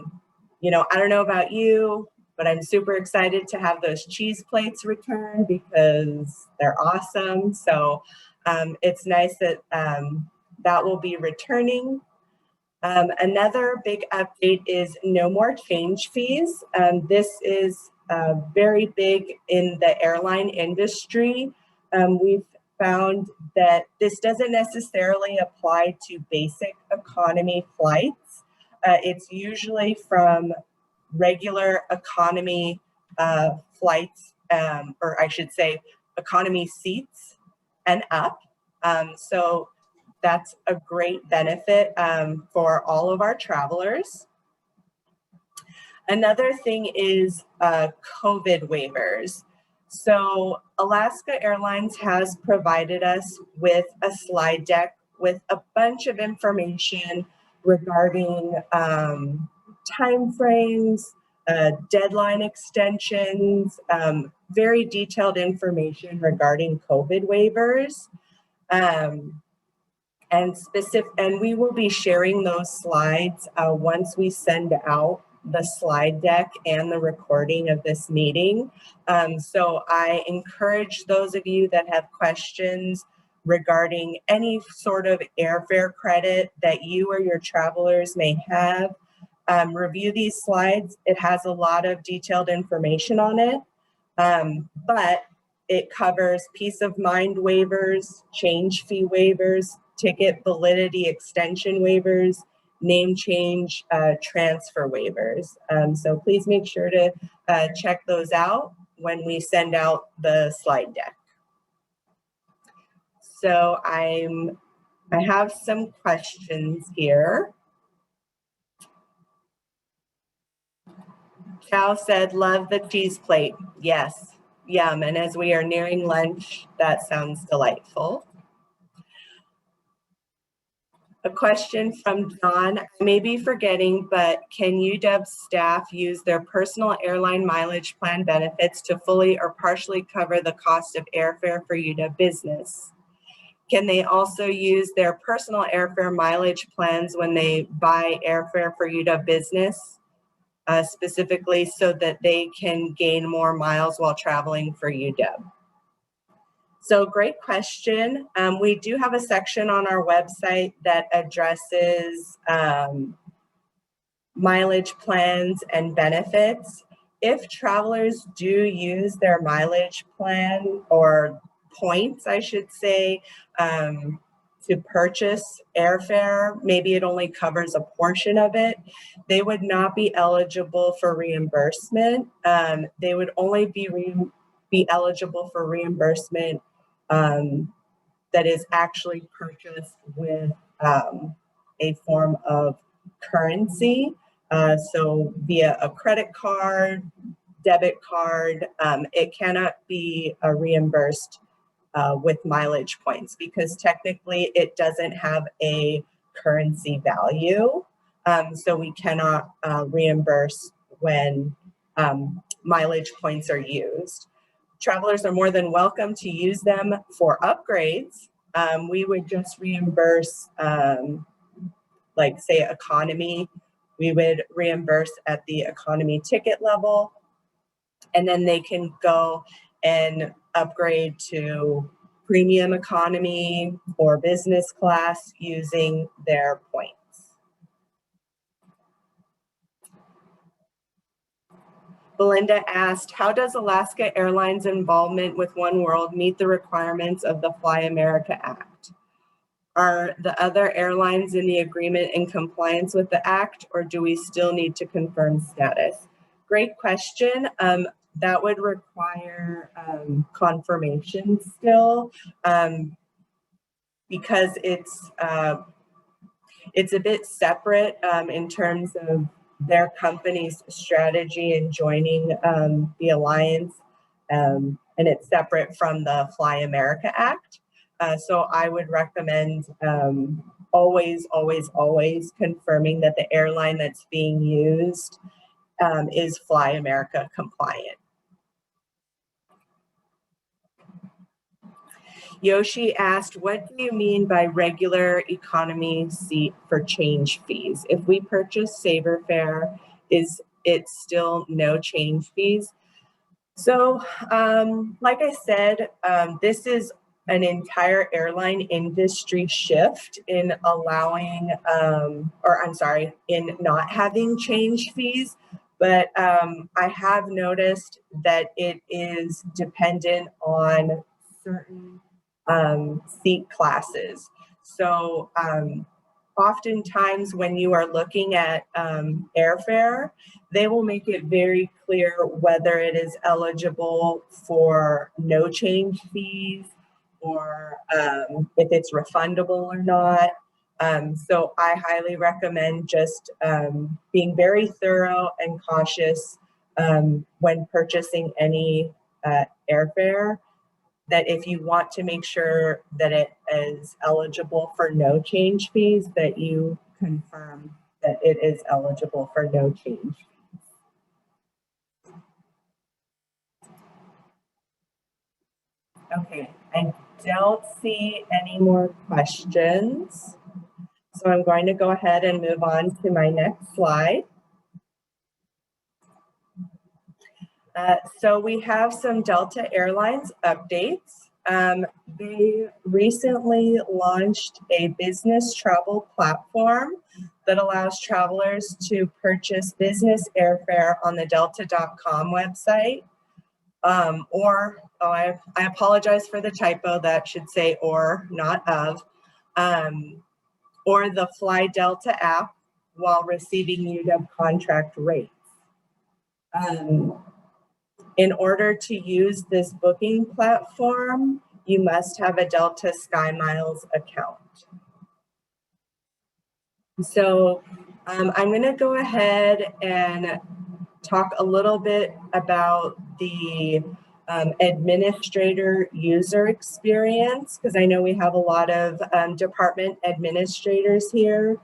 don't know about you, but I'm super excited to have those cheese plates returned because they're awesome. So it's nice that that will be returning. Another big update is no more change fees. This is very big in the airline industry. We've found that this doesn't necessarily apply to basic economy flights. It's usually from regular economy flights, or I should say economy seats and up. So that's a great benefit for all of our travelers. Another thing is COVID waivers. So Alaska Airlines has provided us with a slide deck with a bunch of information regarding timeframes, deadline extensions, very detailed information regarding COVID waivers. And we will be sharing those slides once we send out the slide deck and the recording of this meeting. So I encourage those of you that have questions regarding any sort of airfare credit that you or your travelers may have, review these slides. It has a lot of detailed information on it, but it covers peace of mind waivers, change fee waivers, ticket validity extension waivers, name change transfer waivers. So please make sure to check those out when we send out the slide deck. So I have some questions here. Chow said, love the cheese plate. Yes, yum. And as we are nearing lunch, that sounds delightful. A question from John. I may be forgetting, but can UW staff use their personal airline mileage plan benefits to fully or partially cover the cost of airfare for UW business? Can they also use their personal airfare mileage plans when they buy airfare for UW business, specifically so that they can gain more miles while traveling for UW? So great question. We do have a section on our website that addresses mileage plans and benefits. If travelers do use their mileage plan or points, I should say, to purchase airfare, maybe it only covers a portion of it, they would not be eligible for reimbursement. They would only be eligible for reimbursement that is actually purchased with a form of currency. So via a credit card, debit card, it cannot be reimbursed with mileage points because technically it doesn't have a currency value. So we cannot reimburse when mileage points are used. Travelers are more than welcome to use them for upgrades. We would just reimburse, like say economy, we would reimburse at the economy ticket level, and then they can go and upgrade to premium economy or business class using their points. Belinda asked, how does Alaska Airlines involvement with One World meet the requirements of the Fly America Act? Are the other airlines in the agreement in compliance with the act, or do we still need to confirm status? Great question. That would require confirmation still, because it's a bit separate in terms of their company's strategy in joining the alliance, and it's separate from the Fly America Act. So I would recommend always confirming that the airline that's being used is Fly America compliant. Yoshi asked, what do you mean by regular economy seat for change fees? If we purchase Saver Fare, is it still no change fees? So, like I said, this is an entire airline industry shift in allowing, in not having change fees. But I have noticed that it is dependent on certain seat classes. So oftentimes when you are looking at airfare, they will make it very clear whether it is eligible for no change fees or if it's refundable or not. So I highly recommend just being very thorough and cautious when purchasing any airfare, that if you want to make sure that it is eligible for no change fees, that you confirm that it is eligible for no change fees. Okay, I don't see any more questions. So I'm going to go ahead and move on to my next slide. So we have some Delta Airlines updates. They recently launched a business travel platform that allows travelers to purchase business airfare on the delta.com website. I apologize for the typo, that should say or, not of, or the Fly Delta app while receiving UW contract rates. In order to use this booking platform, you must have a Delta SkyMiles account. So I'm going to go ahead and talk a little bit about the administrator user experience, because I know we have a lot of department administrators here.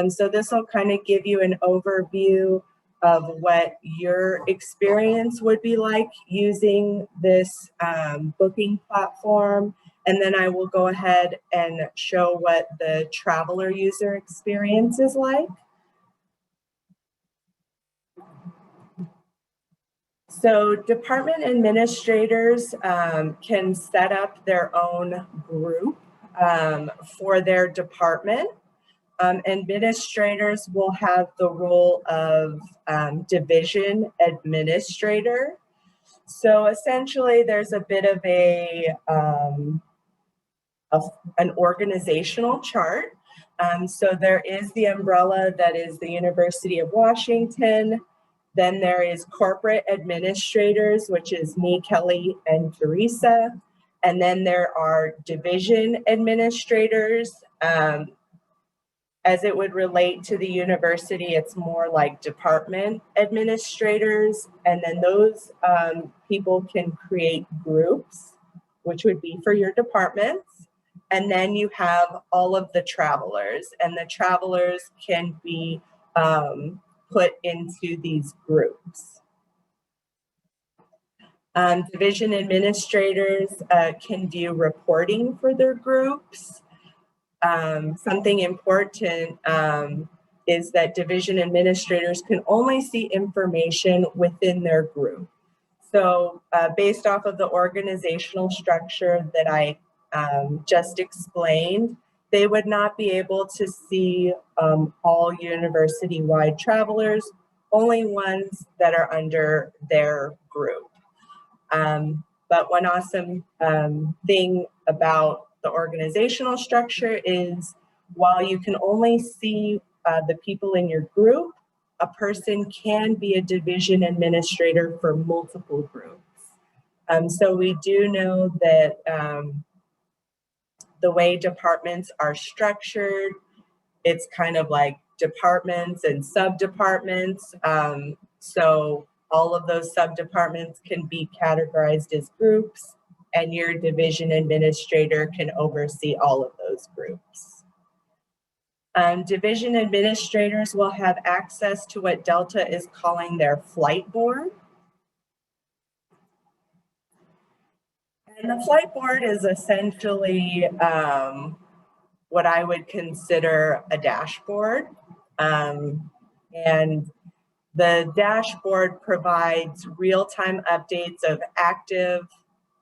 So this will kind of give you an overview of what your experience would be like using this booking platform. And then I will go ahead and show what the traveler user experience is like. So department administrators can set up their own group for their department. Administrators will have the role of division administrator. So essentially there's a bit of an organizational chart. So there is the umbrella that is the University of Washington. Then there is corporate administrators, which is me, Kelly, and Teresa. And then there are division administrators. As it would relate to the university, it's more like department administrators. And then those people can create groups, which would be for your departments. And then you have all of the travelers, and the travelers can be put into these groups. Division administrators can view reporting for their groups. Something important is that division administrators can only see information within their group. So based off of the organizational structure that I just explained, they would not be able to see all university-wide travelers only ones that are under their group. But one awesome thing about the organizational structure is while you can only see the people in your group, a person can be a division administrator for multiple groups. So we do know that the way departments are structured, it's kind of like departments and sub-departments. So all of those sub-departments can be categorized as groups, and your division administrator can oversee all of those groups. Division administrators will have access to what Delta is calling their flight board. And the flight board is essentially what I would consider a dashboard. And the dashboard provides real-time updates of active,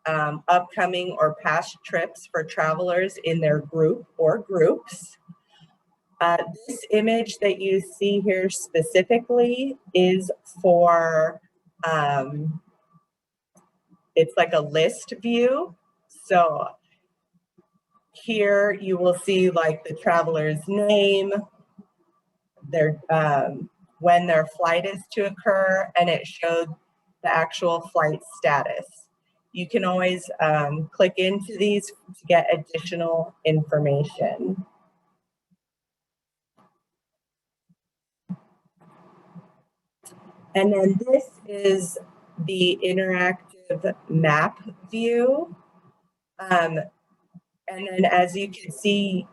upcoming, or past trips for travelers in their group or groups. This image that you see here specifically is for, it's like a list view. So here you will see like the traveler's name, their when their flight is to occur, and it showed the actual flight status. You can always click into these to get additional information. And then this is the interactive map view. And then as you can see,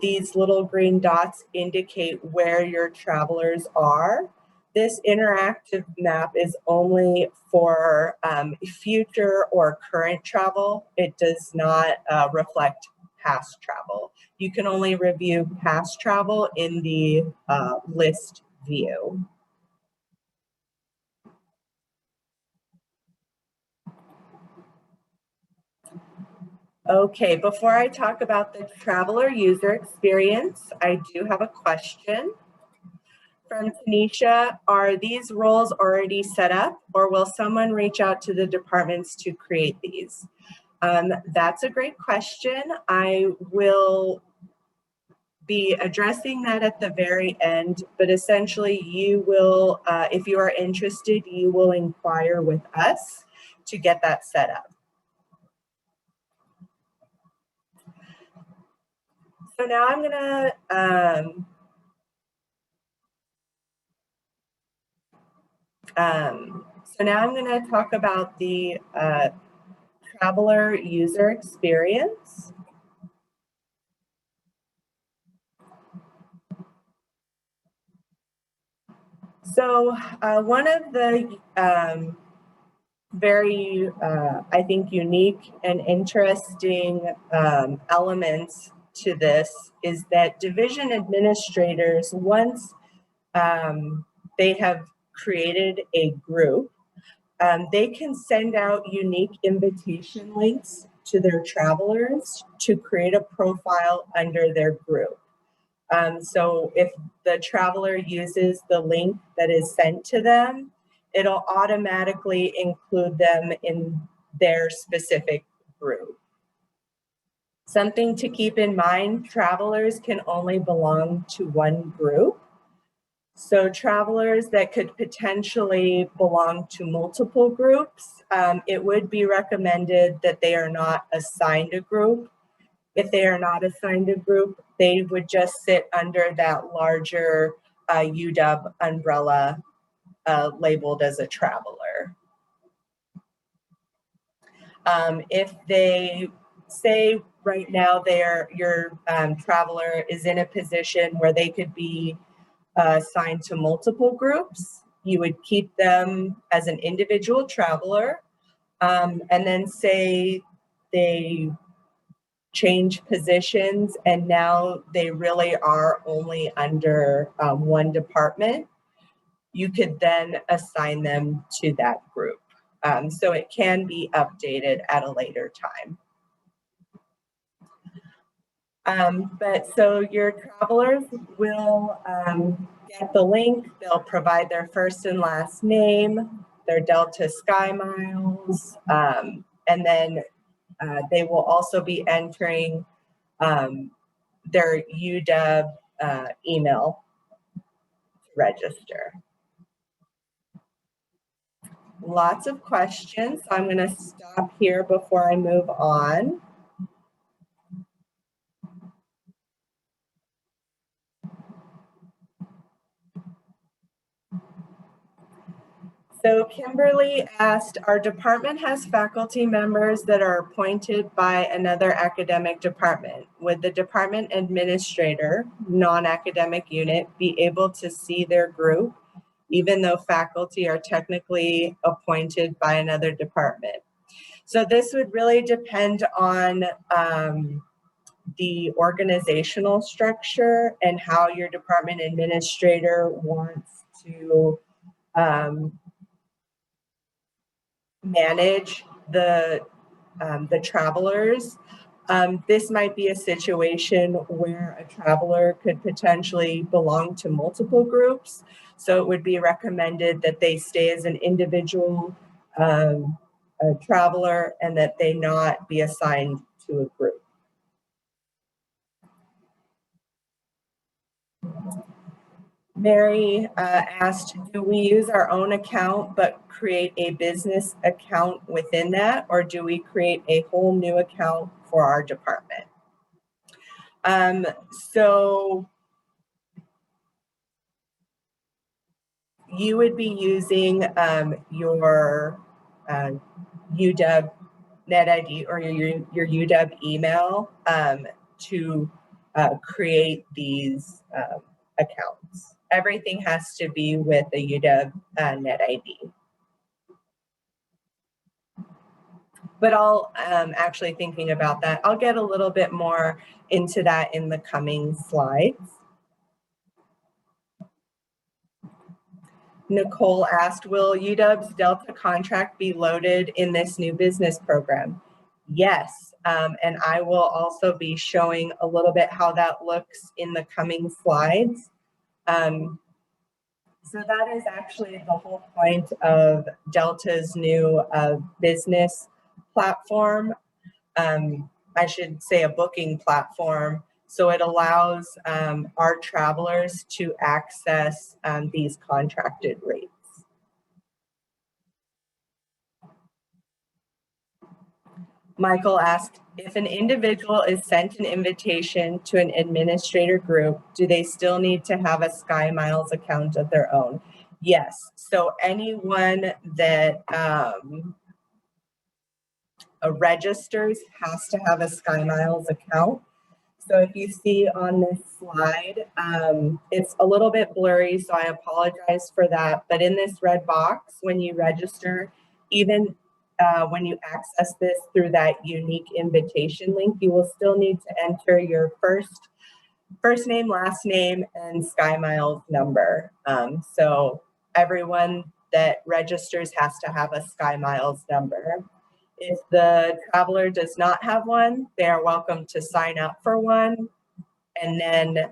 these little green dots indicate where your travelers are. This interactive map is only for future or current travel. It does not reflect past travel. You can only review past travel in the list view. Okay, before I talk about the traveler user experience, I do have a question from Tanisha. Are these roles already set up, or will someone reach out to the departments to create these? That's a great question. I will be addressing that at the very end, but essentially you will, if you are interested, you will inquire with us to get that set up. So now I'm gonna talk about the traveler user experience. So one of the very, I think, unique and interesting elements to this is that division administrators, once they have created a group, they can send out unique invitation links to their travelers to create a profile under their group. So if the traveler uses the link that is sent to them, it'll automatically include them in their specific group. Something to keep in mind, travelers can only belong to one group. So travelers that could potentially belong to multiple groups, it would be recommended that they are not assigned a group. If they are not assigned a group, they would just sit under that larger UW umbrella labeled as a traveler. If they say right now your traveler is in a position where they could be assigned to multiple groups, you would keep them as an individual traveler, and then say they change positions and now they really are only under one department, you could then assign them to that group. So it can be updated at a later time. But so your travelers will get the link, they'll provide their first and last name, their Delta Sky Miles, and then they will also be entering their UW email to register. Lots of questions. So I'm going to stop here before I move on. So Kimberly asked, our department has faculty members that are appointed by another academic department. Would the department administrator, non-academic unit, be able to see their group, even though faculty are technically appointed by another department? So this would really depend on the organizational structure and how your department administrator wants to manage the travelers. This might be a situation where a traveler could potentially belong to multiple groups. So it would be recommended that they stay as an individual traveler and that they not be assigned to a group. Mary asked, do we use our own account but create a business account within that, or do we create a whole new account for our department? So you would be using your UW NetID or your UW email to create these accounts. Everything has to be with the UW NetID. But I'll actually thinking about that. I'll get a little bit more into that in the coming slides. Nicole asked, will UW's Delta contract be loaded in this new business program? Yes, and I will also be showing a little bit how that looks in the coming slides. So that is actually the whole point of Delta's new business platform. I should say a booking platform. So it allows our travelers to access these contracted rates. Michael asked, if an individual is sent an invitation to an administrator group, do they still need to have a Sky Miles account of their own? Yes. So anyone that registers has to have a Sky Miles account. So if you see on this slide, it's a little bit blurry, so I apologize for that. But in this red box, when you register, even when you access this through that unique invitation link, you will still need to enter your first name, last name, and Sky Miles number. So everyone that registers has to have a Sky Miles number. If the traveler does not have one, they are welcome to sign up for one and then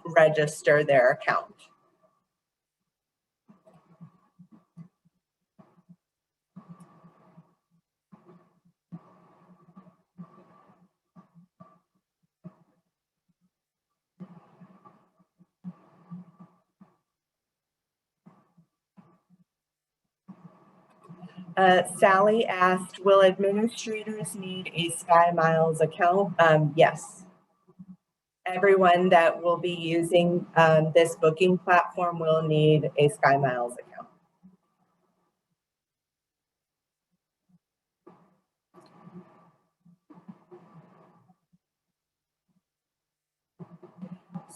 register their account. Sally asked, will administrators need a Sky Miles account? Yes. Everyone that will be using this booking platform will need a Sky Miles account.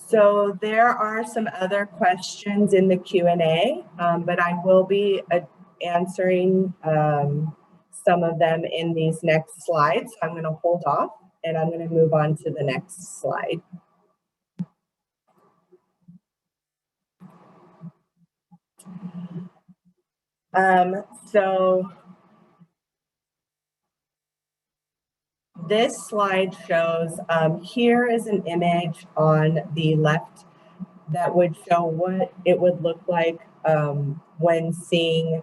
So there are some other questions in the Q&A, but I will be answering some of them in these next slides. I'm going to hold off and I'm going to move on to the next slide. So this slide shows, here is an image on the left that would show what it would look like when seeing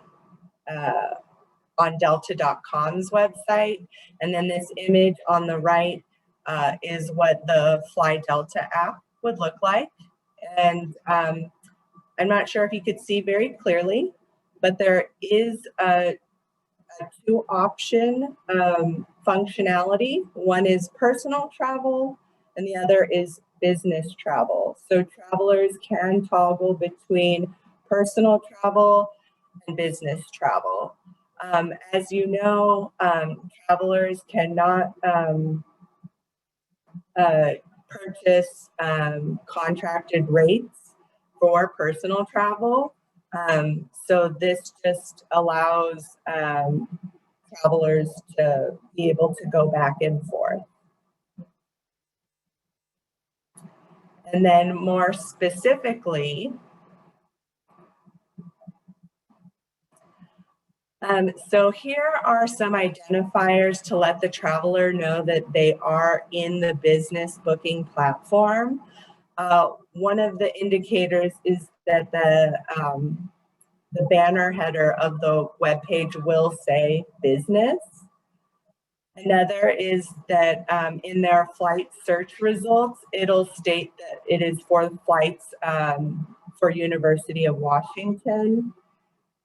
on delta.com's website. And then this image on the right is what the Fly Delta app would look like. And I'm not sure if you could see very clearly, but there is a two option functionality. One is personal travel and the other is business travel. So travelers can toggle between personal travel and business travel. As you know, travelers cannot purchase contracted rates for personal travel. So this just allows travelers to be able to go back and forth. And then more specifically, so here are some identifiers to let the traveler know that they are in the business booking platform. One of the indicators is that the banner header of the web page will say business. Another is that in their flight search results, it'll state that it is for flights for University of Washington.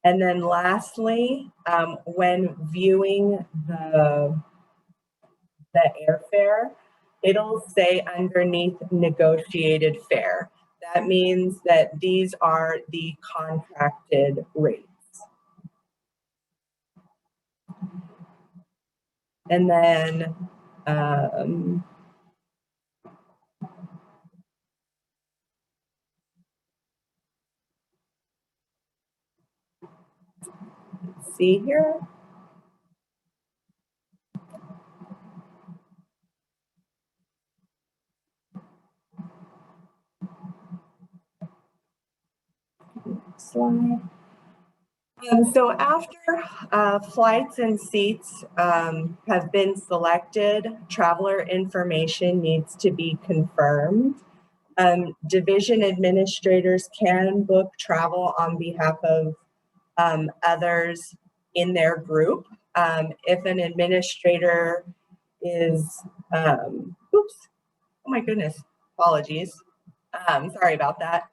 And then lastly, when viewing the airfare, it'll say underneath negotiated fare. That means that these are the contracted rates. And then let's see here. Slide. So after flights and seats have been selected, traveler information needs to be confirmed. Division administrators can book travel on behalf of others in their group. If an administrator is, oops, oh my goodness, apologies. Sorry about that.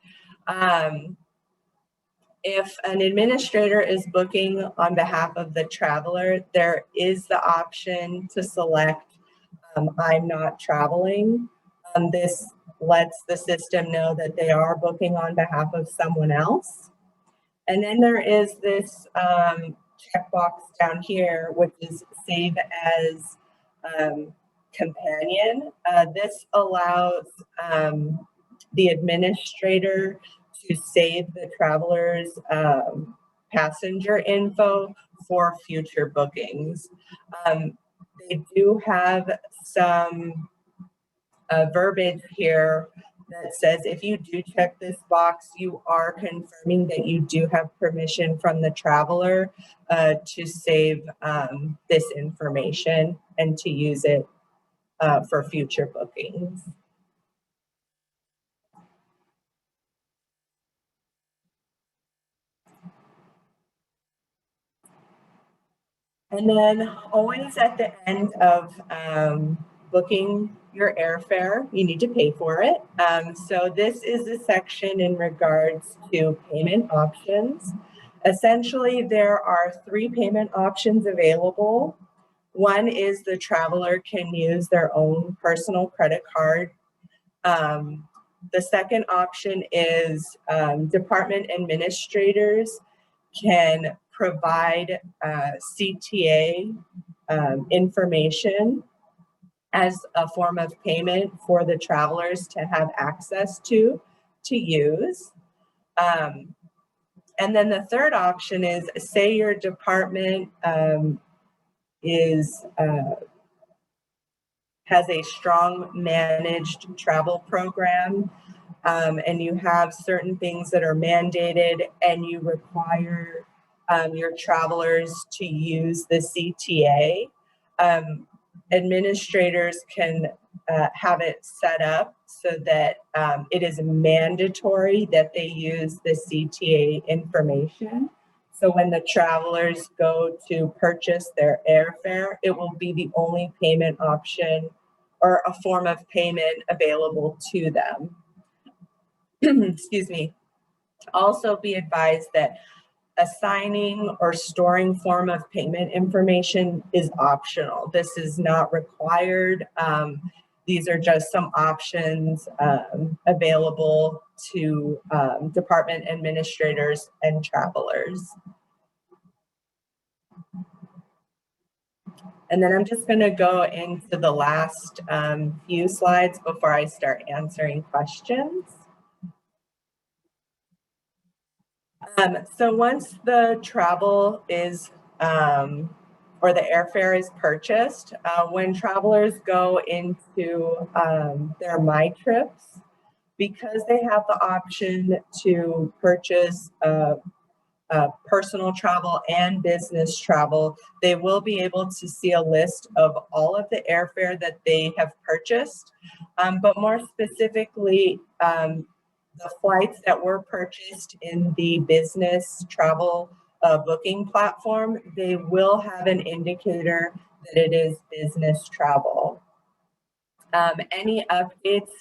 If an administrator is booking on behalf of the traveler, there is the option to select I'm not traveling. This lets the system know that they are booking on behalf of someone else. And then there is this checkbox down here, which is save as companion. This allows the administrator to save the traveler's passenger info for future bookings. They do have some verbiage here that says if you do check this box, you are confirming that you do have permission from the traveler to save this information and to use it for future bookings. And then always at the end of booking your airfare, you need to pay for it. So this is the section in regards to payment options. Essentially, there are three payment options available. One is the traveler can use their own personal credit card. The second option is department administrators can provide CTA information as a form of payment for the travelers to have access to use. And then the third option is, say your department has a strong managed travel program, and you have certain things that are mandated and you require your travelers to use the CTA. Administrators can have it set up so that it is mandatory that they use the CTA information. So when the travelers go to purchase their airfare, it will be the only payment option or a form of payment available to them. Excuse me. Also be advised that assigning or storing form of payment information is optional. This is not required. These are just some options available to department administrators and travelers. And then I'm just going to go into the last few slides before I start answering questions. So once the travel is, or the airfare is purchased, when travelers go into their My Trips, because they have the option to purchase personal travel and business travel, they will be able to see a list of all of the airfare that they have purchased, but more specifically, the flights that were purchased in the business travel booking platform, they will have an indicator that it is business travel. Any updates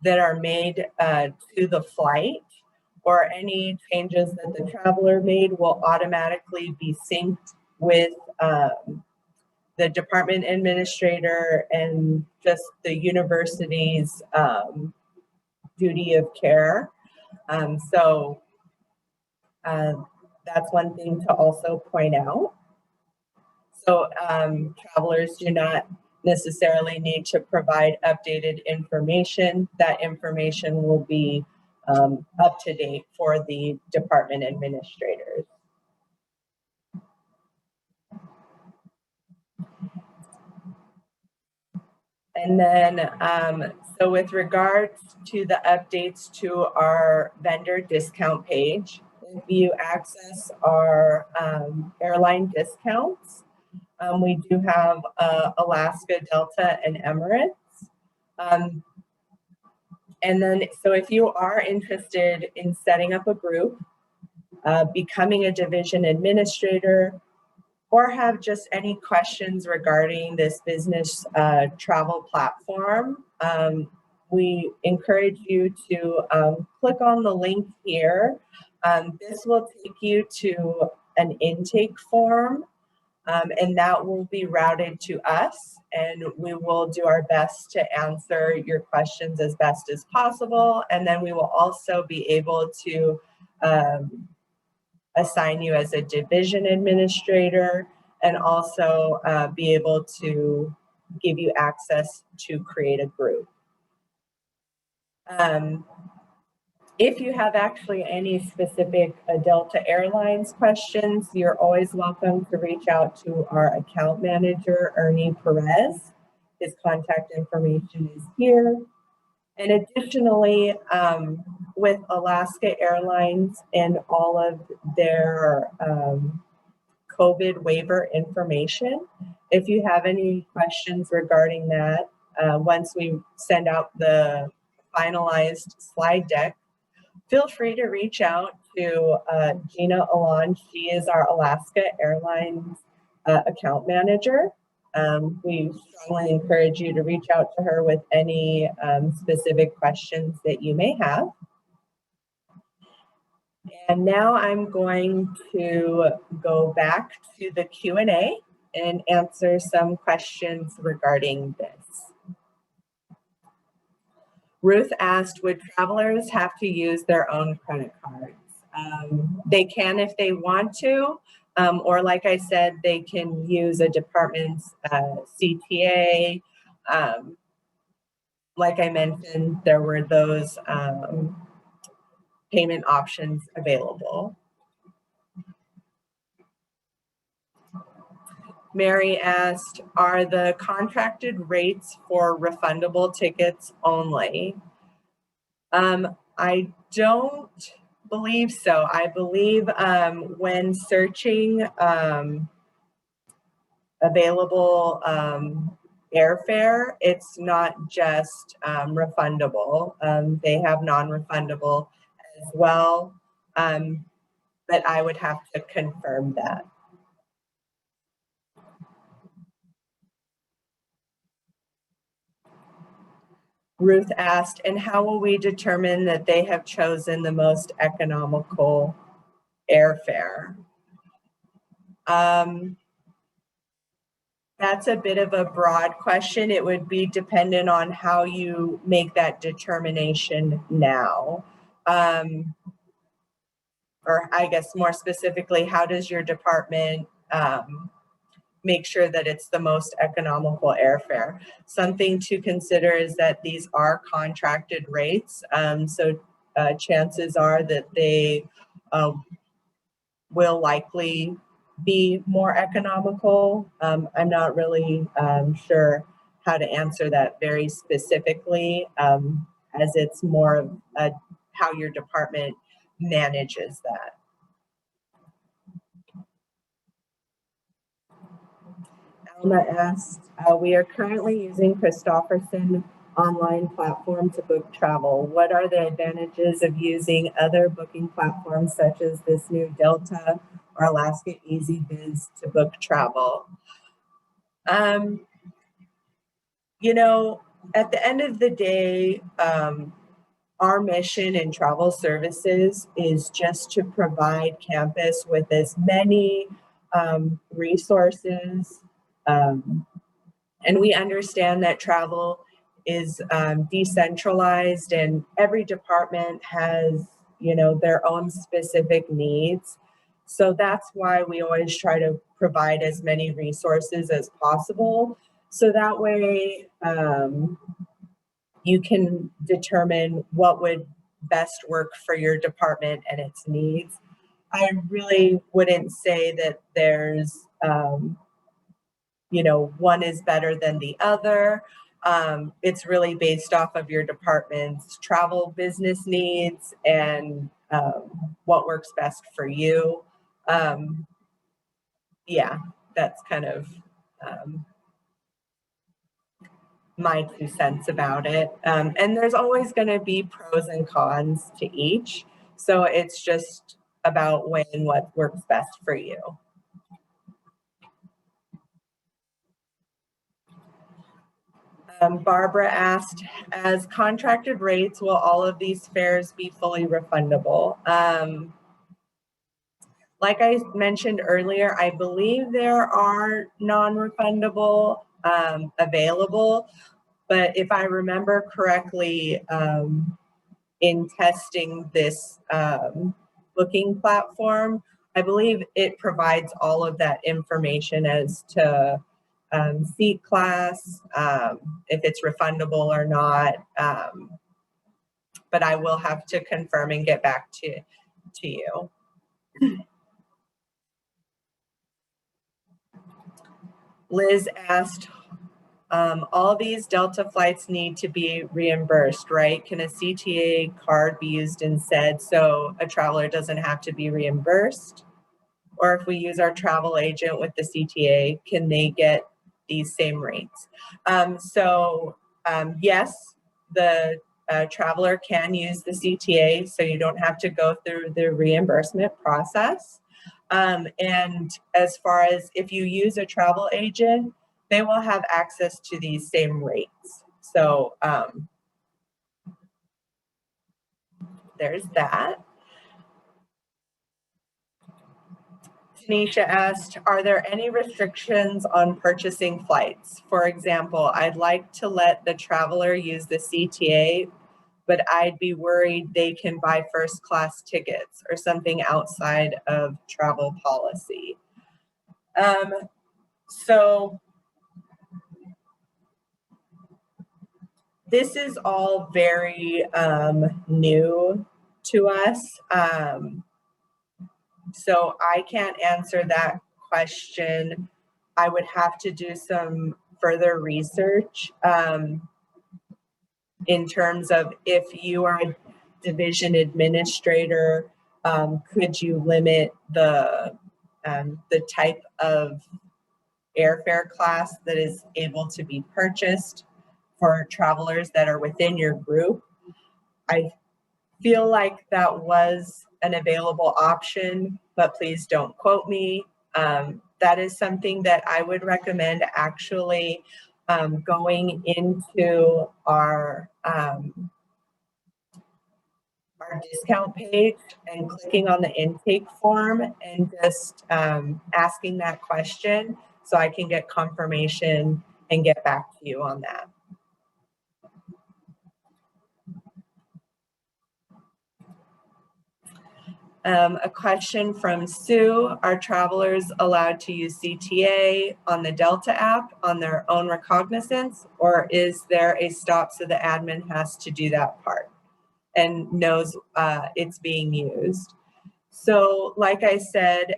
that are made to the flight or any changes that the traveler made will automatically be synced with the department administrator and just the university's duty of care. So that's one thing to also point out. So travelers do not necessarily need to provide updated information. That information will be up to date for the department administrators. And then, so with regards to the updates to our vendor discount page, if you access our airline discounts, we do have Alaska, Delta, and Emirates. And then, so if you are interested in setting up a group, becoming a division administrator, or have just any questions regarding this business travel platform, we encourage you to click on the link here. This will take you to an intake form, and that will be routed to us, and we will do our best to answer your questions as best as possible. And then we will also be able to assign you as a division administrator and also be able to give you access to create a group. If you have actually any specific Delta Airlines questions, you're always welcome to reach out to our account manager, Ernie Perez. His contact information is here. And additionally, with Alaska Airlines and all of their COVID waiver information, if you have any questions regarding that, once we send out the finalized slide deck, feel free to reach out to Gina Alon. She is our Alaska Airlines account manager. We strongly encourage you to reach out to her with any specific questions that you may have. And now I'm going to go back to the Q&A and answer some questions regarding this. Ruth asked, would travelers have to use their own credit cards? They can if they want to, or like I said, they can use a department's CTA. Like I mentioned, there were those payment options available. Mary asked, are the contracted rates for refundable tickets only? I don't believe so. I believe when searching available airfare. It's not just refundable. They have non-refundable as well, but I would have to confirm that. Ruth asked, and how will we determine that they have chosen the most economical airfare? That's a bit of a broad question. It would be dependent on how you make that determination now. Or I guess more specifically, how does your department make sure that it's the most economical airfare? Something to consider is that these are contracted rates. So chances are that they will likely be more economical. I'm not really sure how to answer that very specifically, as it's more of how your department manages that. Alma asked, we are currently using Christofferson online platform to book travel. What are the advantages of using other booking platforms such as this new Delta or Alaska EasyBiz to book travel? You know, at the end of the day, our mission in travel services is just to provide campus with as many resources, and we understand that travel is decentralized and every department has, you know, their own specific needs. So that's why we always try to provide as many resources as possible. So that way you can determine what would best work for your department and its needs. I really wouldn't say that there's you know, one is better than the other. It's really based off of your department's travel business needs and what works best for you. Yeah, that's kind of my 2 cents about it. And there's always going to be pros and cons to each. So it's just about weighing what works best for you. Barbara asked, as contracted rates, will all of these fares be fully refundable? Like I mentioned earlier, I believe there are non-refundable available, but if I remember correctly, in testing this booking platform, I believe it provides all of that information as to seat class, if it's refundable or not. But I will have to confirm and get back to you. Liz asked, all these Delta flights need to be reimbursed, right? Can a CTA card be used instead so a traveler doesn't have to be reimbursed? Or if we use our travel agent with the CTA, can they get these same rates? Yes, the traveler can use the CTA, so you don't have to go through the reimbursement process. And as far as if you use a travel agent, they will have access to these same rates. So there's that. Tanisha asked, are there any restrictions on purchasing flights? For example, I'd like to let the traveler use the CTA, but I'd be worried they can buy first class tickets or something outside of travel policy. So this is all very new to us. So I can't answer that question. I would have to do some further research in terms of if you are a division administrator, could you limit the type of airfare class that is able to be purchased for travelers that are within your group. I feel like that was an available option, but please don't quote me. That is something that I would recommend actually going into our discount page and clicking on the intake form and just asking that question so I can get confirmation and get back to you on that. A question from Sue: are travelers allowed to use CTA on the Delta app on their own recognizance, or is there a stop so the admin has to do that part and knows it's being used? So like I said,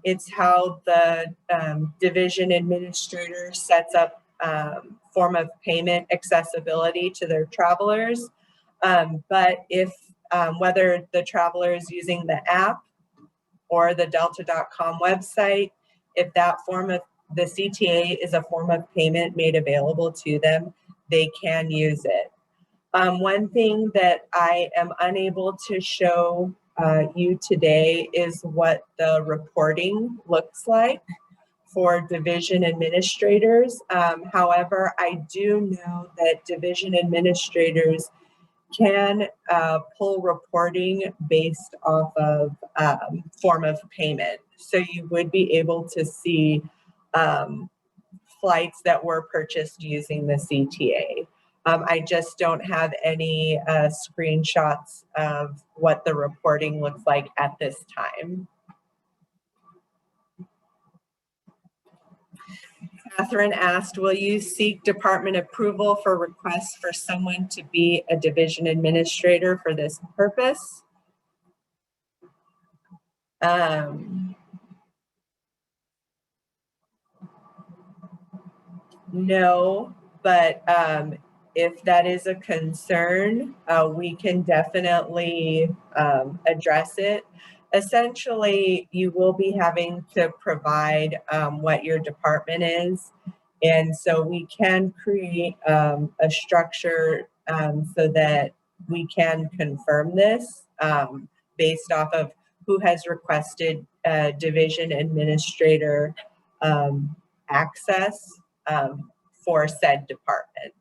it's how the division administrator sets up form of payment accessibility to their travelers. But if whether the traveler is using the app or the delta.com website, if that form of the CTA is a form of payment made available to them, they can use it. One thing that I am unable to show you today is what the reporting looks like for division administrators. However, I do know that division administrators can pull reporting based off of form of payment. So you would be able to see flights that were purchased using the CTA. I just don't have any screenshots of what the reporting looks like at this time. Catherine asked, will you seek department approval for requests for someone to be a division administrator for this purpose? No, but if that is a concern, we can definitely address it. Essentially, you will be having to provide what your department is. And so we can create a structure so that we can confirm this based off of who has requested division administrator access for said departments.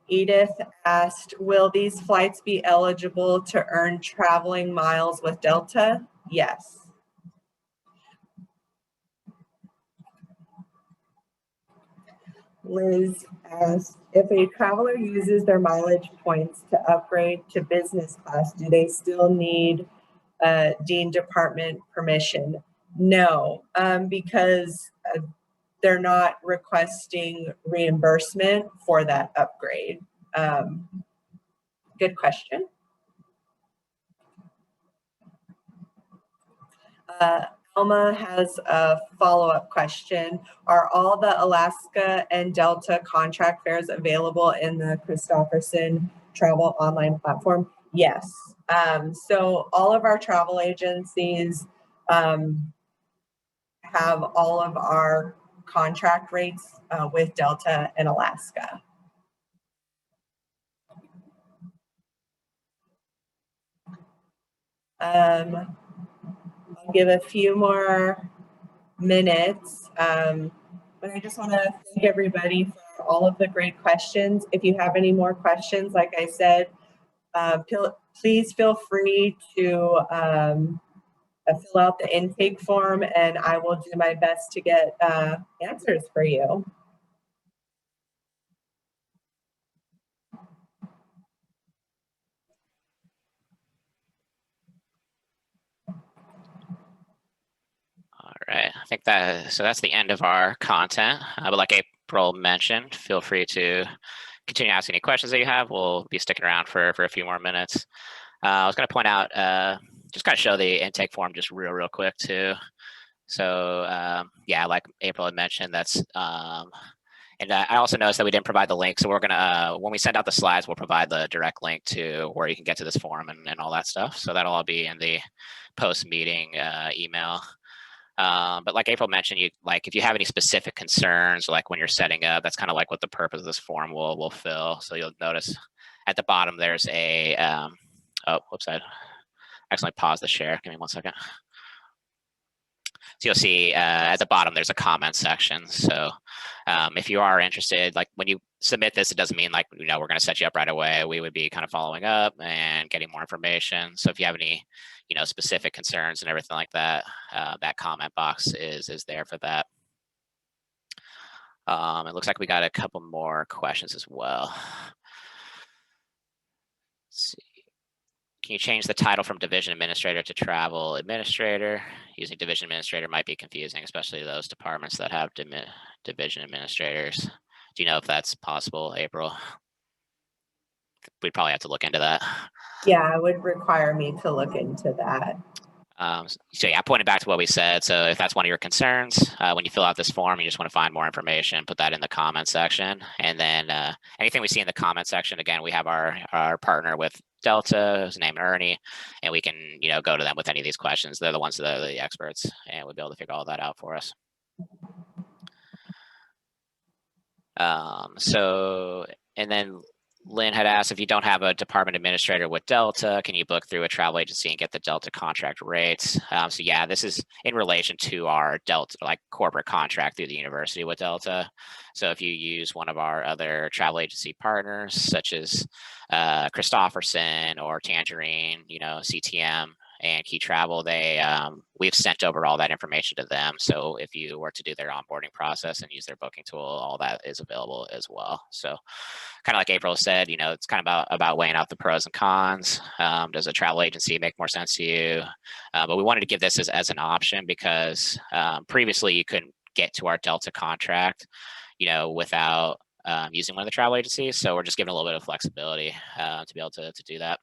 Edith asked, will these flights be eligible to earn traveling miles with Delta? Yes. Liz asked, if a traveler uses their mileage points to upgrade to business class, do they still need Dean Department permission? No, because they're not requesting reimbursement for that upgrade. Good question. Alma has a follow-up question. Are all the Alaska and Delta contract fares available in the Christopherson Travel online platform? Yes. So all of our travel agencies have all of our contract rates with Delta and Alaska. I'll give a few more minutes, but I just want to thank everybody for all of the great questions. If you have any more questions, like I said, please feel free to fill out the intake form, and I will do my best to get answers for you. All right, I think so that's the end of our content. But like April mentioned, feel free to continue asking any questions that you have. We'll be sticking around for a few more minutes. I was going to point out, just kind of show the intake form just real quick too. So yeah, like April had mentioned, that's And I also noticed that we didn't provide the link. So we're going to, when we send out the slides, we'll provide the direct link to where you can get to this forum and all that stuff. So that'll all be in the post-meeting email. But like April mentioned, if you have any specific concerns, like when you're setting up, that's kind of like what the purpose of this form will fill. So you'll notice at the bottom, there's a, oh, whoops, I accidentally paused the share. Give me 1 second. So you'll see at the bottom, there's a comment section. So if you are interested, like when you submit this, it doesn't mean like, we're going to set you up right away. We would be kind of following up and getting more information. So if you have any, specific concerns and everything like that, that comment box is there for that. It looks like we got a couple more questions as well. Let's see. Can you change the title from division administrator to travel administrator? Using division administrator might be confusing, especially those departments that have division administrators. Do you know if that's possible, April? We'd probably have to look into that. Yeah, it would require me to look into that. So yeah, pointing back to what we said. So if that's one of your concerns, when you fill out this form, you just want to find more information, put that in the comment section. And then anything we see in the comment section, again, we have our partner with Delta, who's named Ernie, and we can, go to them with any of these questions. They're the ones that are the experts, and we'll be able to figure all that out for us. And then Lynn had asked, if you don't have a department administrator with Delta, can you book through a travel agency and get the Delta contract rates? So yeah, this is in relation to our Delta, like corporate contract through the university with Delta. So if you use one of our other travel agency partners, such as Christofferson or Tangerine, CTM, and Key Travel, we've sent over all that information to them. So if you were to do their onboarding process and use their booking tool, all that is available as well. So kind of like April said, it's kind of about weighing out the pros and cons. Does a travel agency make more sense to you? But we wanted to give this as an option because previously you couldn't get to our Delta contract, without using one of the travel agencies. So we're just giving a little bit of flexibility to be able to do that.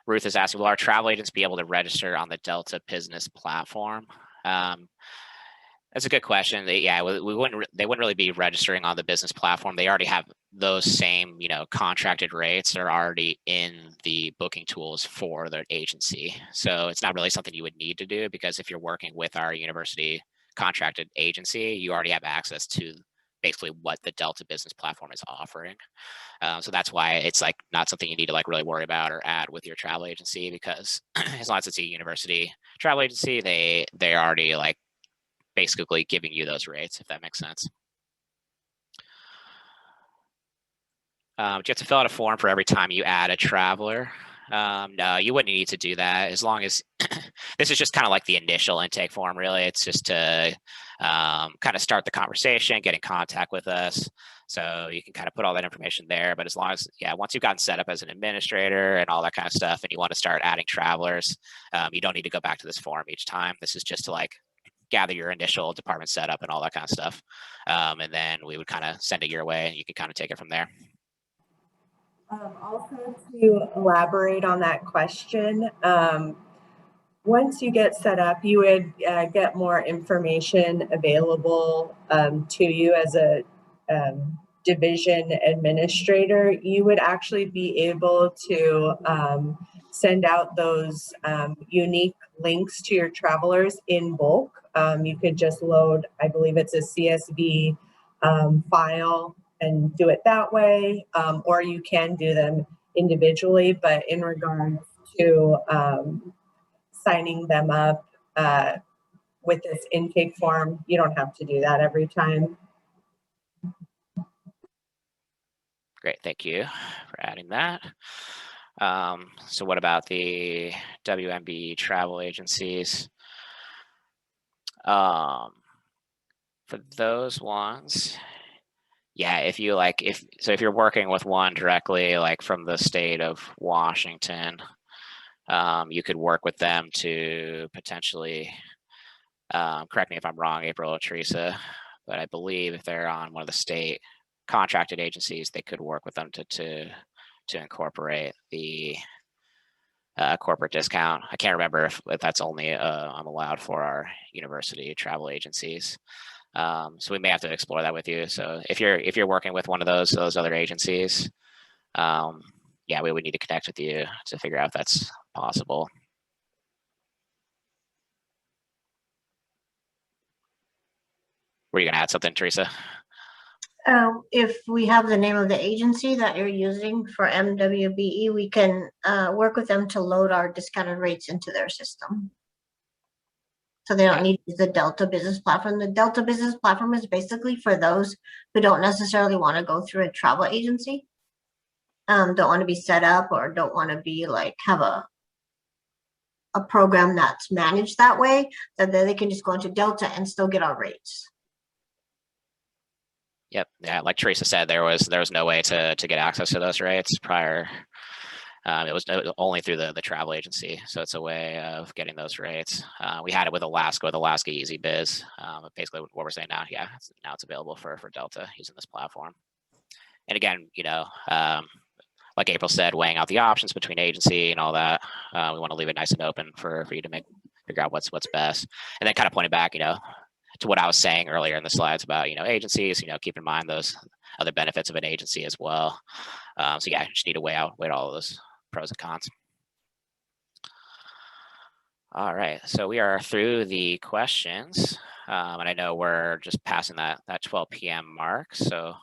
Ruth is asking, will our travel agents be able to register on the Delta business platform? That's a good question. They wouldn't really be registering on the business platform. They already have those same, contracted rates are already in the booking tools for their agency. So it's not really something you would need to do, because if you're working with our university contracted agency, you already have access to basically what the Delta business platform is offering. So that's why it's like not something you need to like really worry about or add with your travel agency, because as long as it's a university travel agency, they're already like basically giving you those rates, if that makes sense. Do you have to fill out a form for every time you add a traveler? No, you wouldn't need to do that, as long as this is just kind of like the initial intake form, really. It's just to kind of start the conversation, get in contact with us. So you can kind of put all that information there. But as long as, once you've gotten set up as an administrator and all that kind of stuff, and you want to start adding travelers, you don't need to go back to this form each time. This is just to like gather your initial department setup and all that kind of stuff. And then we would kind of send it your way, and you can kind of take it from there. Also, to elaborate on that question, once you get set up, you would get more information available to you as a division administrator. You would actually be able to send out those unique links to your travelers in bulk. You could just load, I believe it's a CSV file, and do it that way, or you can do them individually. But in regards to signing them up with this intake form, you don't have to do that every time. Great, thank you for adding that. So what about the WMB travel agencies? For those ones, if you if you're working with one directly, like from the state of Washington, you could work with them to potentially, correct me if I'm wrong, April or Teresa, but I believe if they're on one of the state contracted agencies, they could work with them to incorporate the corporate discount. I can't remember if that's only allowed for our university travel agencies. So we may have to explore that with you. So if you're working with one of those other agencies, yeah, we would need to connect with you to figure out if that's possible. Were you gonna add something, Teresa? If we have the name of the agency that you're using for MWBE, we can work with them to load our discounted rates into their system. So they don't need the Delta Business Platform. The Delta Business Platform is basically for those who don't necessarily want to go through a travel agency, don't want to be set up or don't want to be like have a program that's managed that way, that then they can just go into Delta and still get our rates. Yep. Yeah, like Teresa said, there was no way to get access to those rates prior. It was only through the travel agency, so it's a way of getting those rates. We had it with Alaska Easy Biz. Basically, what we're saying now, yeah, now it's available for Delta using this platform. And again, you know, like April said, weighing out the options between agency and all that. We want to leave it nice and open for you to figure out what's best, and then kind of pointing back, you know, to what I was saying earlier in the slides about, you know, agencies, you know, keep in mind those other benefits of an agency as well. So yeah, you just need to weigh all of those pros and cons. All right, so we are through the questions, and I know we're just passing that 12 p.m. mark. So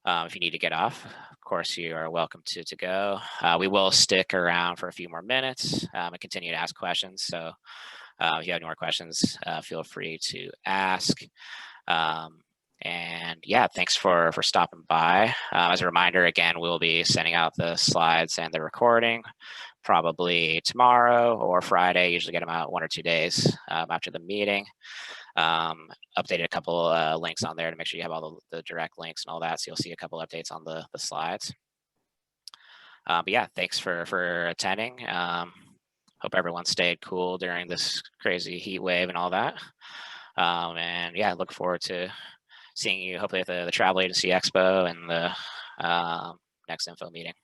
if you need to get off, of course, you are welcome to go. We will stick around for a few more minutes and continue to ask questions. So if you have any more questions, feel free to ask. And yeah, thanks for stopping by. As a reminder, again, we'll be sending out the slides and the recording probably tomorrow or Friday. Usually get them out 1 or 2 days after the meeting. Updated a couple links on there to make sure you have all the direct links and all that. So you'll see a couple updates on the slides. But yeah, thanks for attending. Hope everyone stayed cool during this crazy heat wave and all that. And yeah, look forward to seeing you hopefully at the Travel Agency Expo and the next info meeting.